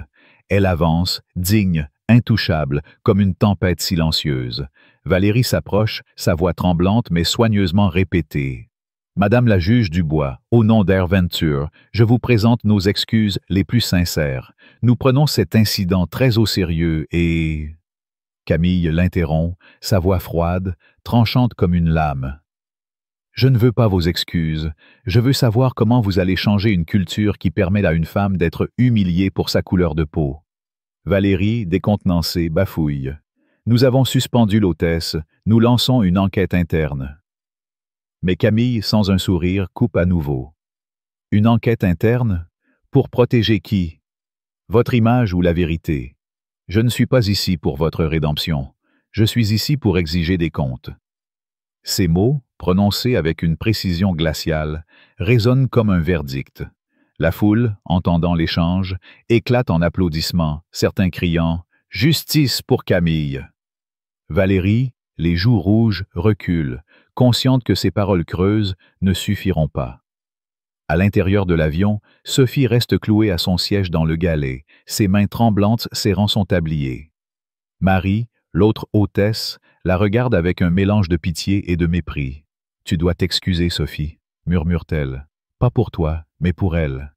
Elle avance, digne, intouchable, comme une tempête silencieuse. Valérie s'approche, sa voix tremblante mais soigneusement répétée. « Madame la juge Dubois, au nom d'AirVenture, je vous présente nos excuses les plus sincères. Nous prenons cet incident très au sérieux et... » Camille l'interrompt, sa voix froide, tranchante comme une lame. « Je ne veux pas vos excuses. Je veux savoir comment vous allez changer une culture qui permet à une femme d'être humiliée pour sa couleur de peau. » Valérie, décontenancée, bafouille. « Nous avons suspendu l'hôtesse. Nous lançons une enquête interne. » Mais Camille, sans un sourire, coupe à nouveau. « Une enquête interne? Pour protéger qui? Votre image ou la vérité? Je ne suis pas ici pour votre rédemption. Je suis ici pour exiger des comptes. » Ces mots, prononcés avec une précision glaciale, résonnent comme un verdict. La foule, entendant l'échange, éclate en applaudissements, certains criant « Justice pour Camille !» Valérie, les joues rouges, recule, consciente que ses paroles creuses ne suffiront pas. À l'intérieur de l'avion, Sophie reste clouée à son siège dans le galet, ses mains tremblantes serrant son tablier. Marie, l'autre hôtesse, la regarde avec un mélange de pitié et de mépris. « Tu dois t'excuser, Sophie, » murmure-t-elle. « Pas pour toi, mais pour elle. »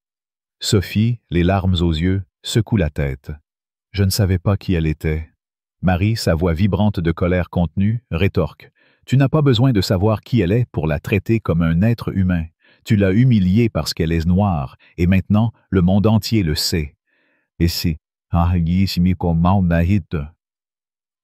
Sophie, les larmes aux yeux, secoue la tête. « Je ne savais pas qui elle était. » Marie, sa voix vibrante de colère contenue, rétorque. « Tu n'as pas besoin de savoir qui elle est pour la traiter comme un être humain. Tu l'as humiliée parce qu'elle est noire, et maintenant, le monde entier le sait. » Et c'est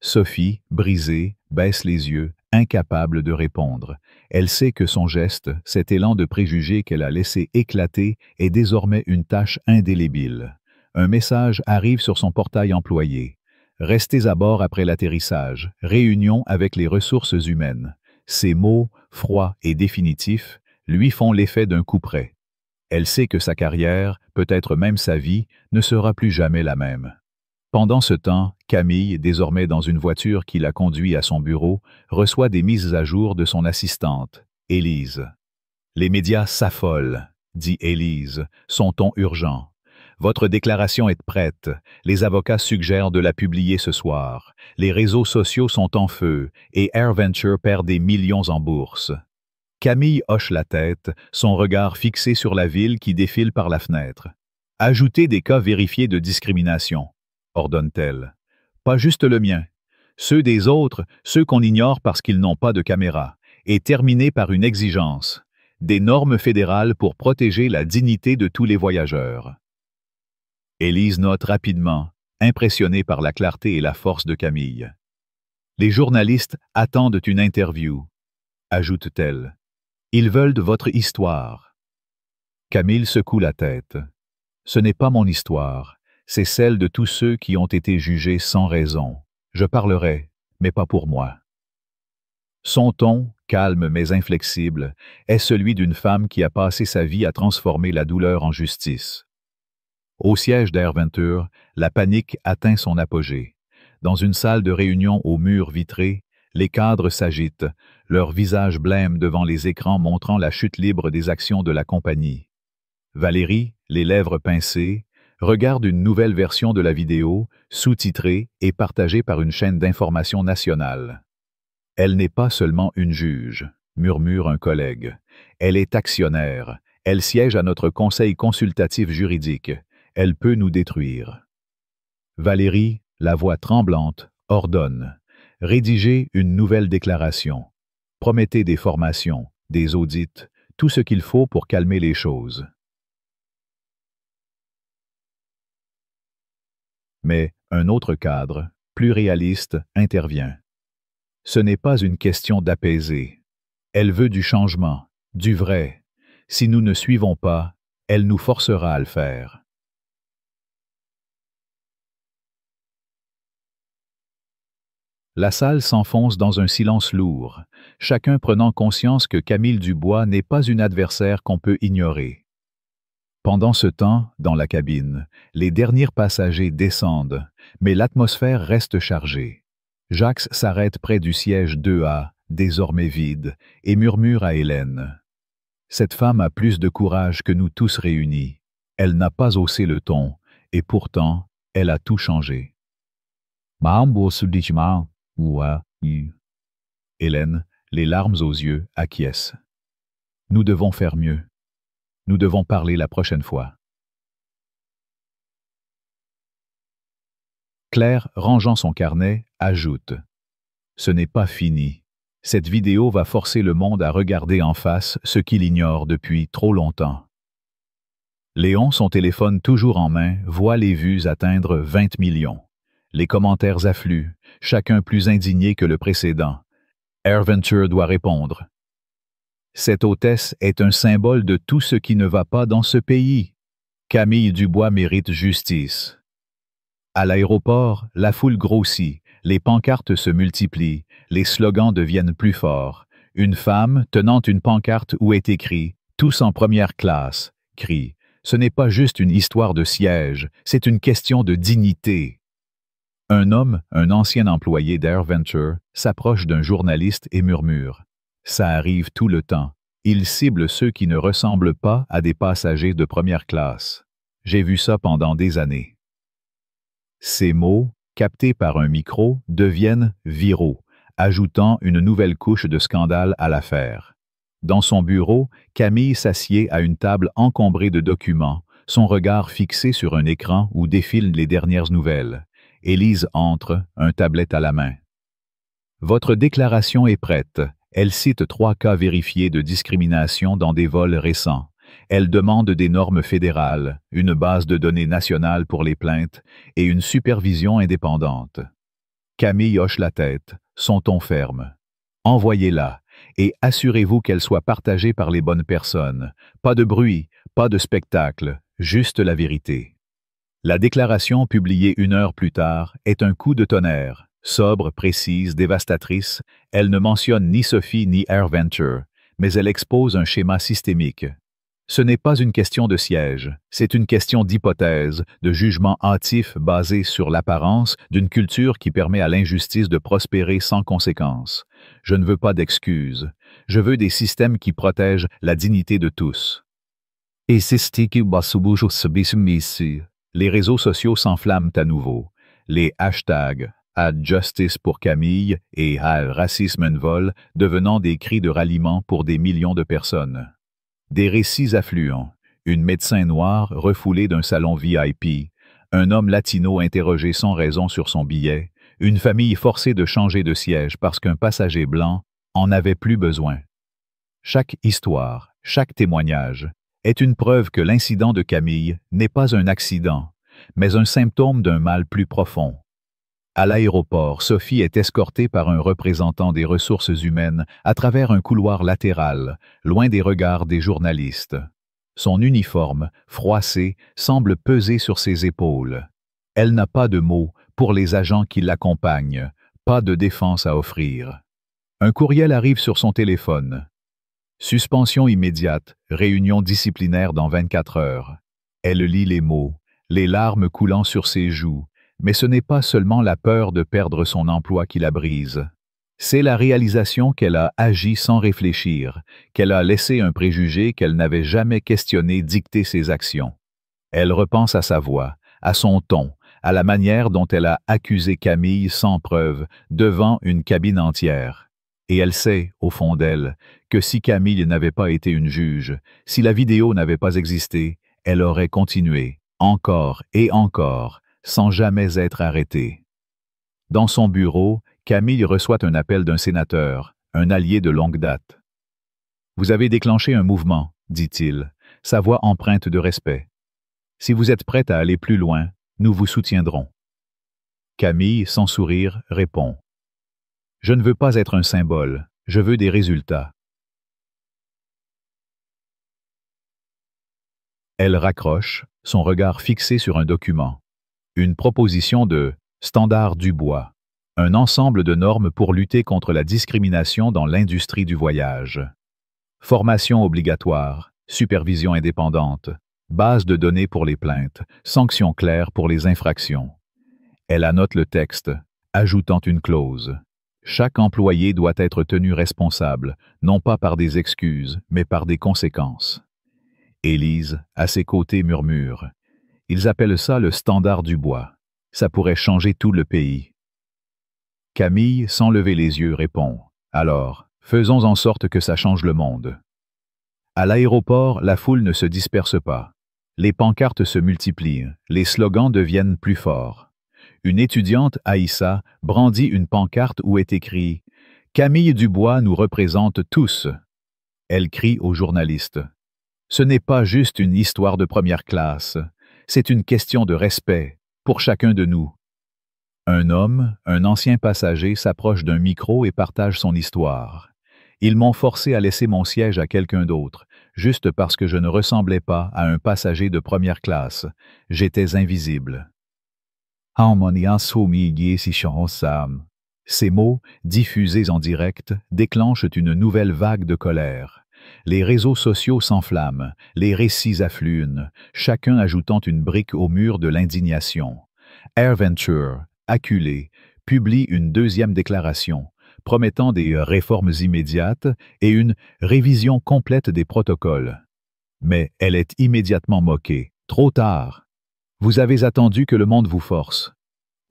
Sophie, brisée, baisse les yeux, incapable de répondre. Elle sait que son geste, cet élan de préjugés qu'elle a laissé éclater, est désormais une tache indélébile. Un message arrive sur son portail employé. Restez à bord après l'atterrissage. Réunion avec les ressources humaines. Ces mots, froids et définitifs, lui font l'effet d'un coup près. Elle sait que sa carrière, peut-être même sa vie, ne sera plus jamais la même. Pendant ce temps, Camille, désormais dans une voiture qui la conduit à son bureau, reçoit des mises à jour de son assistante, Élise. Les médias s'affolent, dit Élise, son ton urgent. Votre déclaration est prête. Les avocats suggèrent de la publier ce soir. Les réseaux sociaux sont en feu et AirVenture perd des millions en bourse. Camille hoche la tête, son regard fixé sur la ville qui défile par la fenêtre. Ajoutez des cas vérifiés de discrimination, ordonne-t-elle. Pas juste le mien. Ceux des autres, ceux qu'on ignore parce qu'ils n'ont pas de caméra. Et terminez par une exigence. Des normes fédérales pour protéger la dignité de tous les voyageurs. Élise note rapidement, impressionnée par la clarté et la force de Camille. Les journalistes attendent une interview, ajoute-t-elle. Ils veulent de votre histoire. Camille secoue la tête. Ce n'est pas mon histoire, c'est celle de tous ceux qui ont été jugés sans raison. Je parlerai, mais pas pour moi. Son ton, calme mais inflexible, est celui d'une femme qui a passé sa vie à transformer la douleur en justice. Au siège d'AirVenture, la panique atteint son apogée. Dans une salle de réunion aux murs vitrés, les cadres s'agitent, leurs visages blêmes devant les écrans montrant la chute libre des actions de la compagnie. Valérie, les lèvres pincées, regarde une nouvelle version de la vidéo, sous-titrée et partagée par une chaîne d'information nationale. Elle n'est pas seulement une juge, murmure un collègue. Elle est actionnaire. Elle siège à notre conseil consultatif juridique. Elle peut nous détruire. Valérie, la voix tremblante, ordonne. Rédigez une nouvelle déclaration. Promettez des formations, des audits, tout ce qu'il faut pour calmer les choses. Mais un autre cadre, plus réaliste, intervient. Ce n'est pas une question d'apaiser. Elle veut du changement, du vrai. Si nous ne suivons pas, elle nous forcera à le faire. La salle s'enfonce dans un silence lourd, chacun prenant conscience que Camille Dubois n'est pas une adversaire qu'on peut ignorer. Pendant ce temps, dans la cabine, les derniers passagers descendent, mais l'atmosphère reste chargée. Jacques s'arrête près du siège 2A, désormais vide, et murmure à Hélène. Cette femme a plus de courage que nous tous réunis. Elle n'a pas haussé le ton, et pourtant, elle a tout changé. Hélène, les larmes aux yeux, acquiesce. Nous devons faire mieux. Nous devons parler la prochaine fois. Claire, rangeant son carnet, ajoute. Ce n'est pas fini. Cette vidéo va forcer le monde à regarder en face ce qu'il ignore depuis trop longtemps. Léon, son téléphone toujours en main, voit les vues atteindre 20 millions. Les commentaires affluent, chacun plus indigné que le précédent. AirVenture doit répondre. Cette hôtesse est un symbole de tout ce qui ne va pas dans ce pays. Camille Dubois mérite justice. À l'aéroport, la foule grossit, les pancartes se multiplient, les slogans deviennent plus forts. Une femme, tenant une pancarte où est écrit « Tous en première classe », crie « Ce n'est pas juste une histoire de siège, c'est une question de dignité ». Un homme, un ancien employé d'AirVenture, s'approche d'un journaliste et murmure. Ça arrive tout le temps. Il cible ceux qui ne ressemblent pas à des passagers de première classe. J'ai vu ça pendant des années. Ces mots, captés par un micro, deviennent viraux, ajoutant une nouvelle couche de scandale à l'affaire. Dans son bureau, Camille s'assied à une table encombrée de documents, son regard fixé sur un écran où défilent les dernières nouvelles. Élise entre, un tablette à la main. Votre déclaration est prête. Elle cite 3 cas vérifiés de discrimination dans des vols récents. Elle demande des normes fédérales, une base de données nationale pour les plaintes et une supervision indépendante. Camille hoche la tête, son ton ferme. Envoyez-la et assurez-vous qu'elle soit partagée par les bonnes personnes. Pas de bruit, pas de spectacle, juste la vérité. La déclaration, publiée 1 heure plus tard, est un coup de tonnerre. Sobre, précise, dévastatrice, elle ne mentionne ni Sophie ni AirVenture, mais elle expose un schéma systémique. Ce n'est pas une question de siège, c'est une question d'hypothèse, de jugement hâtif basé sur l'apparence d'une culture qui permet à l'injustice de prospérer sans conséquence. Je ne veux pas d'excuses. Je veux des systèmes qui protègent la dignité de tous. Et c'est ce qui les réseaux sociaux s'enflamment à nouveau. Les hashtags #Justice pour Camille et #Racisme vol devenant des cris de ralliement pour des millions de personnes. Des récits affluents, une médecin noire refoulée d'un salon VIP, un homme latino interrogé sans raison sur son billet, une famille forcée de changer de siège parce qu'un passager blanc en avait plus besoin. Chaque histoire, chaque témoignage est une preuve que l'incident de Camille n'est pas un accident, mais un symptôme d'un mal plus profond. À l'aéroport, Sophie est escortée par un représentant des ressources humaines à travers un couloir latéral, loin des regards des journalistes. Son uniforme, froissé, semble peser sur ses épaules. Elle n'a pas de mots pour les agents qui l'accompagnent, pas de défense à offrir. Un courriel arrive sur son téléphone. Suspension immédiate, réunion disciplinaire dans 24 heures. Elle lit les mots, les larmes coulant sur ses joues. Mais ce n'est pas seulement la peur de perdre son emploi qui la brise. C'est la réalisation qu'elle a agi sans réfléchir, qu'elle a laissé un préjugé qu'elle n'avait jamais questionné dicter ses actions. Elle repense à sa voix, à son ton, à la manière dont elle a accusé Camille sans preuve, devant une cabine entière. Et elle sait, au fond d'elle, que si Camille n'avait pas été une juge, si la vidéo n'avait pas existé, elle aurait continué, encore et encore, sans jamais être arrêtée. Dans son bureau, Camille reçoit un appel d'un sénateur, un allié de longue date. « Vous avez déclenché un mouvement, dit-il, sa voix empreinte de respect. Si vous êtes prête à aller plus loin, nous vous soutiendrons. » Camille, sans sourire, répond. « Je ne veux pas être un symbole, je veux des résultats. » Elle raccroche, son regard fixé sur un document. Une proposition de « Standard du bois », un ensemble de normes pour lutter contre la discrimination dans l'industrie du voyage. Formation obligatoire, supervision indépendante, base de données pour les plaintes, sanctions claires pour les infractions. Elle annote le texte, ajoutant une clause. Chaque employé doit être tenu responsable, non pas par des excuses, mais par des conséquences. Élise, à ses côtés, murmure. Ils appellent ça le standard du bois. Ça pourrait changer tout le pays. Camille, sans lever les yeux, répond. Alors, faisons en sorte que ça change le monde. À l'aéroport, la foule ne se disperse pas. Les pancartes se multiplient, les slogans deviennent plus forts. Une étudiante, Aïssa, brandit une pancarte où est écrit « Camille Dubois nous représente tous ». Elle crie aux journalistes. Ce n'est pas juste une histoire de première classe. C'est une question de respect, pour chacun de nous. Un homme, un ancien passager, s'approche d'un micro et partage son histoire. Ils m'ont forcé à laisser mon siège à quelqu'un d'autre, juste parce que je ne ressemblais pas à un passager de première classe. J'étais invisible. Ces mots, diffusés en direct, déclenchent une nouvelle vague de colère. Les réseaux sociaux s'enflamment, les récits affluent, chacun ajoutant une brique au mur de l'indignation. AirVenture, acculé, publie une deuxième déclaration, promettant des réformes immédiates et une révision complète des protocoles. Mais elle est immédiatement moquée. Trop tard. Vous avez attendu que le monde vous force.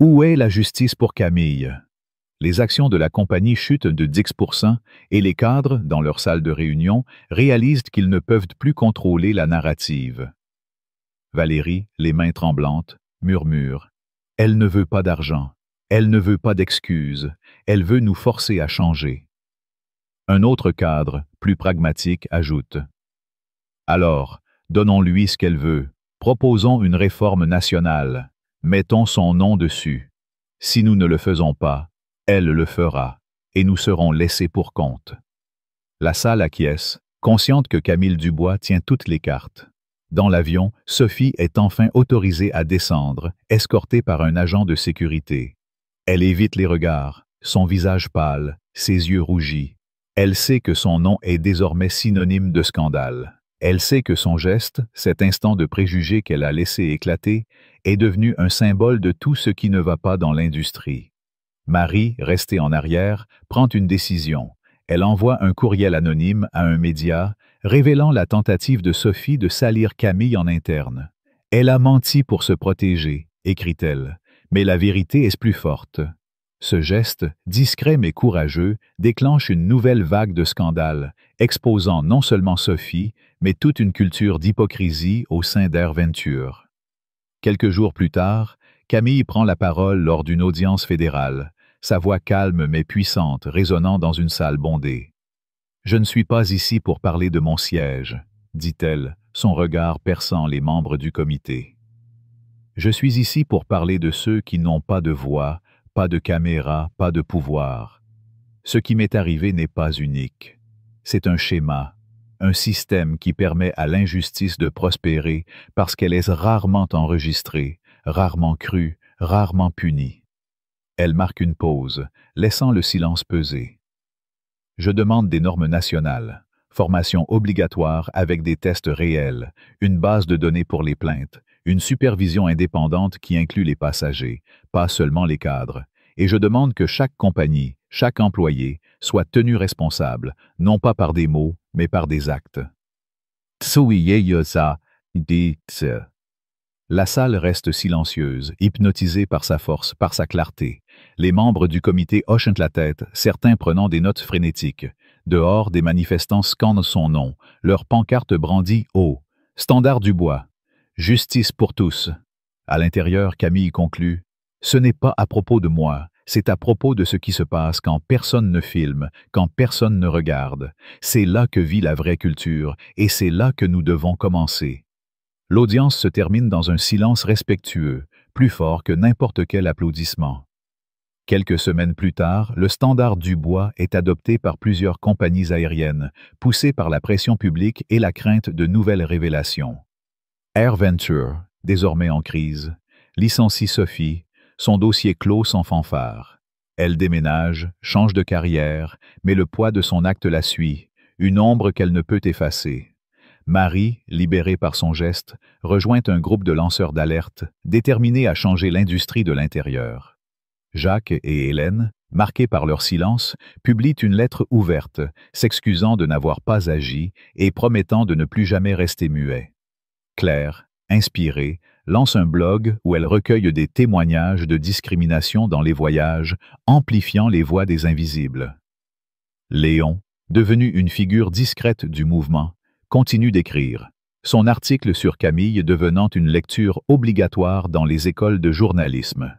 Où est la justice pour Camille? Les actions de la compagnie chutent de 10% et les cadres, dans leur salle de réunion, réalisent qu'ils ne peuvent plus contrôler la narrative. Valérie, les mains tremblantes, murmure. Elle ne veut pas d'argent, elle ne veut pas d'excuses, elle veut nous forcer à changer. Un autre cadre, plus pragmatique, ajoute. Alors, donnons-lui ce qu'elle veut, proposons une réforme nationale, mettons son nom dessus. Si nous ne le faisons pas, elle le fera, et nous serons laissés pour compte. La salle acquiesce, consciente que Camille Dubois tient toutes les cartes. Dans l'avion, Sophie est enfin autorisée à descendre, escortée par un agent de sécurité. Elle évite les regards, son visage pâle, ses yeux rougis. Elle sait que son nom est désormais synonyme de scandale. Elle sait que son geste, cet instant de préjugé qu'elle a laissé éclater, est devenu un symbole de tout ce qui ne va pas dans l'industrie. Marie, restée en arrière, prend une décision. Elle envoie un courriel anonyme à un média, révélant la tentative de Sophie de salir Camille en interne. Elle a menti pour se protéger, écrit-elle, mais la vérité est plus forte. Ce geste, discret mais courageux, déclenche une nouvelle vague de scandales, exposant non seulement Sophie, mais toute une culture d'hypocrisie au sein d'Airventure. Quelques jours plus tard, Camille prend la parole lors d'une audience fédérale, sa voix calme mais puissante résonnant dans une salle bondée. « Je ne suis pas ici pour parler de mon siège, » dit-elle, son regard perçant les membres du comité. « Je suis ici pour parler de ceux qui n'ont pas de voix, pas de caméra, pas de pouvoir. Ce qui m'est arrivé n'est pas unique. C'est un schéma, un système qui permet à l'injustice de prospérer parce qu'elle est rarement enregistrée, rarement crue, rarement punie. » Elle marque une pause, laissant le silence peser. « Je demande des normes nationales, formation obligatoire avec des tests réels, une base de données pour les plaintes, une supervision indépendante qui inclut les passagers, pas seulement les cadres, et je demande que chaque compagnie, chaque employé, soit tenu responsable, non pas par des mots, mais par des actes. » La salle reste silencieuse, hypnotisée par sa force, par sa clarté. Les membres du comité hochent la tête, certains prenant des notes frénétiques. Dehors, des manifestants scandent son nom, leur pancarte brandit haut. « Standard du bois. Justice pour tous. » À l'intérieur, Camille conclut « Ce n'est pas à propos de moi, c'est à propos de ce qui se passe quand personne ne filme, quand personne ne regarde. C'est là que vit la vraie culture, et c'est là que nous devons commencer. » L'audience se termine dans un silence respectueux, plus fort que n'importe quel applaudissement. Quelques semaines plus tard, le standard du bois est adopté par plusieurs compagnies aériennes, poussé par la pression publique et la crainte de nouvelles révélations. Airventure, désormais en crise, licencie Sophie, son dossier clos sans fanfare. Elle déménage, change de carrière, mais le poids de son acte la suit, une ombre qu'elle ne peut effacer. Marie, libérée par son geste, rejoint un groupe de lanceurs d'alerte, déterminés à changer l'industrie de l'intérieur. Jacques et Hélène, marqués par leur silence, publient une lettre ouverte, s'excusant de n'avoir pas agi et promettant de ne plus jamais rester muets. Claire, inspirée, lance un blog où elle recueille des témoignages de discrimination dans les voyages, amplifiant les voix des invisibles. Léon, devenu une figure discrète du mouvement, continue d'écrire, son article sur Camille devenant une lecture obligatoire dans les écoles de journalisme.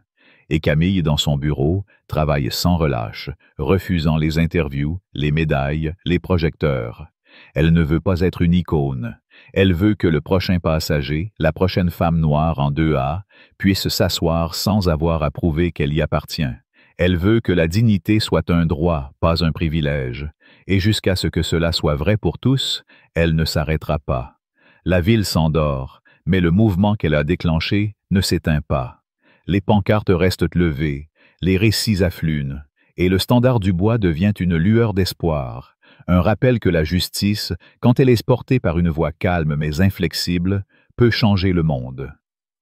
Et Camille, dans son bureau, travaille sans relâche, refusant les interviews, les médailles, les projecteurs. Elle ne veut pas être une icône. Elle veut que le prochain passager, la prochaine femme noire en 2A, puisse s'asseoir sans avoir à prouver qu'elle y appartient. Elle veut que la dignité soit un droit, pas un privilège. Et jusqu'à ce que cela soit vrai pour tous, elle ne s'arrêtera pas. La ville s'endort, mais le mouvement qu'elle a déclenché ne s'éteint pas. Les pancartes restent levées, les récits affluent, et le standard du bois devient une lueur d'espoir, un rappel que la justice, quand elle est portée par une voix calme mais inflexible, peut changer le monde.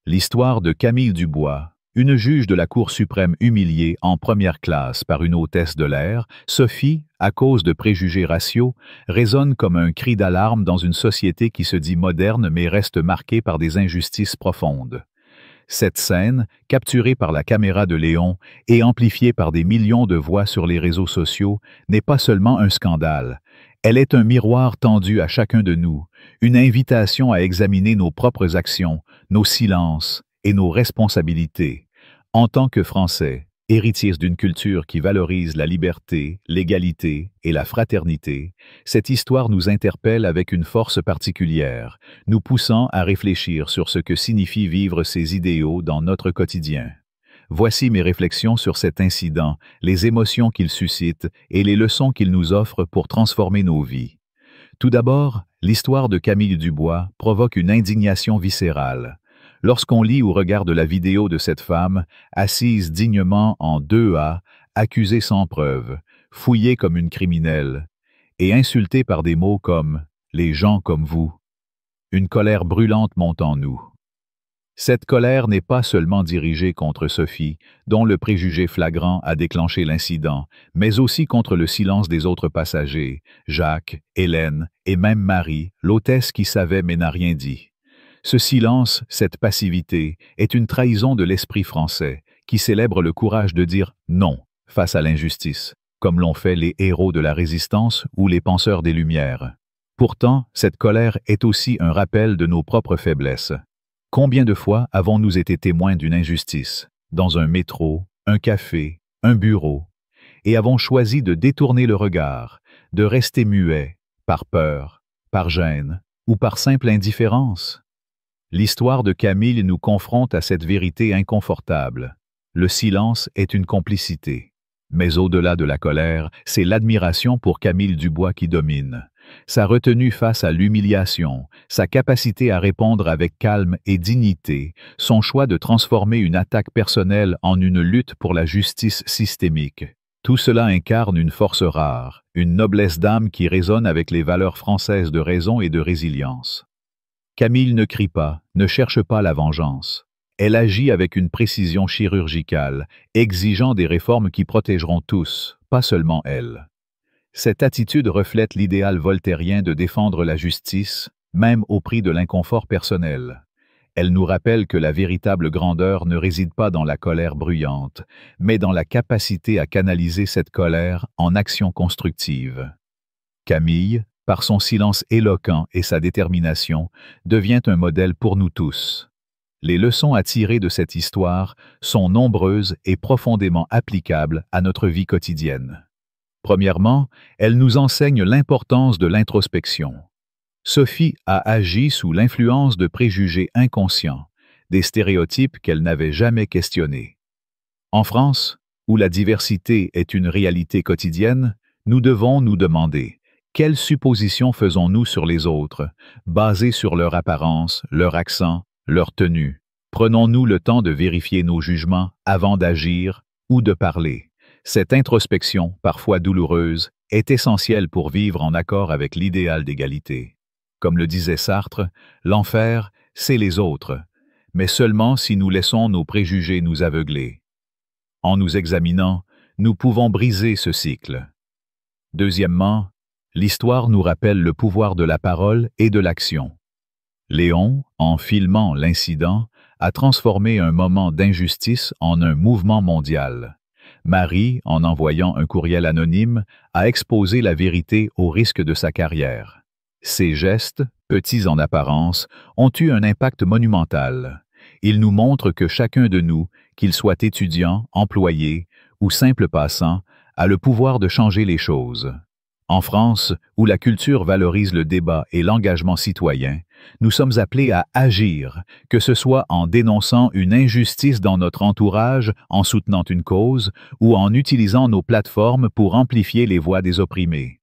L'histoire de Camille Dubois, une juge de la Cour suprême humiliée en première classe par une hôtesse de l'air, Sophie, à cause de préjugés raciaux, résonne comme un cri d'alarme dans une société qui se dit moderne mais reste marquée par des injustices profondes. Cette scène, capturée par la caméra de Léon et amplifiée par des millions de voix sur les réseaux sociaux, n'est pas seulement un scandale. Elle est un miroir tendu à chacun de nous, une invitation à examiner nos propres actions, nos silences et nos responsabilités. En tant que Français, héritiers d'une culture qui valorise la liberté, l'égalité et la fraternité, cette histoire nous interpelle avec une force particulière, nous poussant à réfléchir sur ce que signifie vivre ces idéaux dans notre quotidien. Voici mes réflexions sur cet incident, les émotions qu'il suscite et les leçons qu'il nous offre pour transformer nos vies. Tout d'abord, l'histoire de Camille Dubois provoque une indignation viscérale. Lorsqu'on lit ou regarde la vidéo de cette femme, assise dignement en 2A, accusée sans preuve, fouillée comme une criminelle, et insultée par des mots comme « les gens comme vous », une colère brûlante monte en nous. Cette colère n'est pas seulement dirigée contre Sophie, dont le préjugé flagrant a déclenché l'incident, mais aussi contre le silence des autres passagers, Jacques, Hélène et même Marie, l'hôtesse qui savait mais n'a rien dit. Ce silence, cette passivité, est une trahison de l'esprit français, qui célèbre le courage de dire non face à l'injustice, comme l'ont fait les héros de la Résistance ou les penseurs des Lumières. Pourtant, cette colère est aussi un rappel de nos propres faiblesses. Combien de fois avons-nous été témoins d'une injustice, dans un métro, un café, un bureau, et avons choisi de détourner le regard, de rester muets, par peur, par gêne ou par simple indifférence? L'histoire de Camille nous confronte à cette vérité inconfortable. Le silence est une complicité. Mais au-delà de la colère, c'est l'admiration pour Camille Dubois qui domine. Sa retenue face à l'humiliation, sa capacité à répondre avec calme et dignité, son choix de transformer une attaque personnelle en une lutte pour la justice systémique. Tout cela incarne une force rare, une noblesse d'âme qui résonne avec les valeurs françaises de raison et de résilience. Camille ne crie pas, ne cherche pas la vengeance. Elle agit avec une précision chirurgicale, exigeant des réformes qui protégeront tous, pas seulement elle. Cette attitude reflète l'idéal voltairien de défendre la justice, même au prix de l'inconfort personnel. Elle nous rappelle que la véritable grandeur ne réside pas dans la colère bruyante, mais dans la capacité à canaliser cette colère en action constructive. Camille, par son silence éloquent et sa détermination, devient un modèle pour nous tous. Les leçons à tirer de cette histoire sont nombreuses et profondément applicables à notre vie quotidienne. Premièrement, elle nous enseigne l'importance de l'introspection. Sophie a agi sous l'influence de préjugés inconscients, des stéréotypes qu'elle n'avait jamais questionnés. En France, où la diversité est une réalité quotidienne, nous devons nous demander quelles suppositions faisons-nous sur les autres, basées sur leur apparence, leur accent, leur tenue. Prenons-nous le temps de vérifier nos jugements avant d'agir ou de parler. Cette introspection, parfois douloureuse, est essentielle pour vivre en accord avec l'idéal d'égalité. Comme le disait Sartre, l'enfer, c'est les autres, mais seulement si nous laissons nos préjugés nous aveugler. En nous examinant, nous pouvons briser ce cycle. Deuxièmement, l'histoire nous rappelle le pouvoir de la parole et de l'action. Léon, en filmant l'incident, a transformé un moment d'injustice en un mouvement mondial. Marie, en envoyant un courriel anonyme, a exposé la vérité au risque de sa carrière. Ces gestes, petits en apparence, ont eu un impact monumental. Ils nous montrent que chacun de nous, qu'il soit étudiant, employé ou simple passant, a le pouvoir de changer les choses. En France, où la culture valorise le débat et l'engagement citoyen, nous sommes appelés à agir, que ce soit en dénonçant une injustice dans notre entourage, en soutenant une cause, ou en utilisant nos plateformes pour amplifier les voix des opprimés.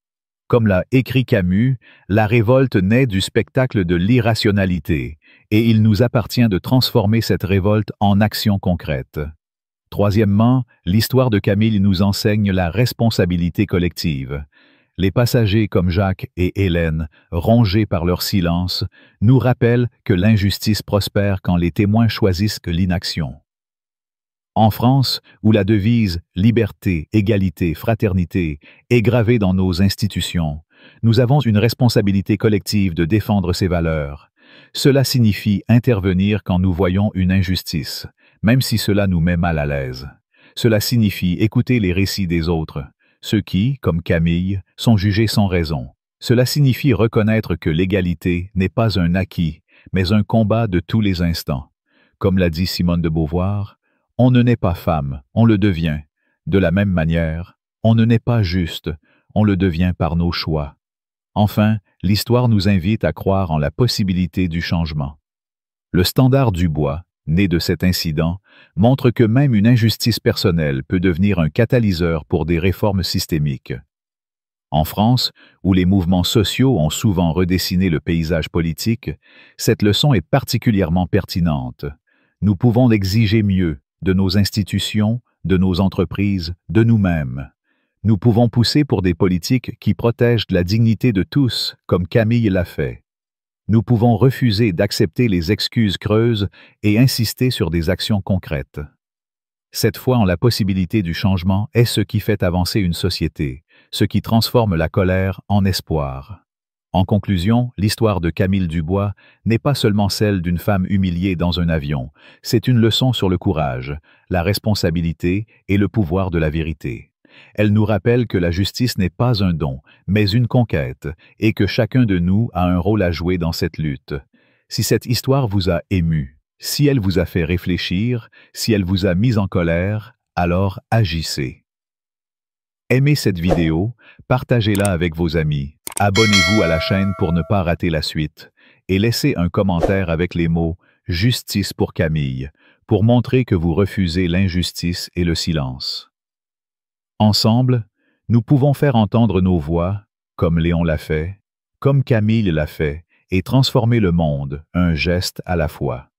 Comme l'a écrit Camus, la révolte naît du spectacle de l'irrationalité, et il nous appartient de transformer cette révolte en action concrète. Troisièmement, l'histoire de Camille nous enseigne la responsabilité collective. Les passagers comme Jacques et Hélène, rongés par leur silence, nous rappellent que l'injustice prospère quand les témoins choisissent que l'inaction. En France, où la devise « Liberté, égalité, fraternité » est gravée dans nos institutions, nous avons une responsabilité collective de défendre ces valeurs. Cela signifie intervenir quand nous voyons une injustice, même si cela nous met mal à l'aise. Cela signifie écouter les récits des autres, ceux qui, comme Camille, sont jugés sans raison. Cela signifie reconnaître que l'égalité n'est pas un acquis, mais un combat de tous les instants. Comme l'a dit Simone de Beauvoir, « On ne naît pas femme, on le devient. De la même manière, on ne naît pas juste, on le devient par nos choix. » Enfin, l'histoire nous invite à croire en la possibilité du changement. Le standard Dubois, né de cet incident, montre que même une injustice personnelle peut devenir un catalyseur pour des réformes systémiques. En France, où les mouvements sociaux ont souvent redessiné le paysage politique, cette leçon est particulièrement pertinente. Nous pouvons exiger mieux de nos institutions, de nos entreprises, de nous-mêmes. Nous pouvons pousser pour des politiques qui protègent la dignité de tous, comme Camille l'a fait. Nous pouvons refuser d'accepter les excuses creuses et insister sur des actions concrètes. Cette foi en la possibilité du changement est ce qui fait avancer une société, ce qui transforme la colère en espoir. En conclusion, l'histoire de Camille Dubois n'est pas seulement celle d'une femme humiliée dans un avion, c'est une leçon sur le courage, la responsabilité et le pouvoir de la vérité. Elle nous rappelle que la justice n'est pas un don, mais une conquête, et que chacun de nous a un rôle à jouer dans cette lutte. Si cette histoire vous a ému, si elle vous a fait réfléchir, si elle vous a mis en colère, alors agissez. Aimez cette vidéo, partagez-la avec vos amis, abonnez-vous à la chaîne pour ne pas rater la suite, et laissez un commentaire avec les mots « Justice pour Camille » pour montrer que vous refusez l'injustice et le silence. Ensemble, nous pouvons faire entendre nos voix, comme Léon l'a fait, comme Camille l'a fait, et transformer le monde, un geste à la fois.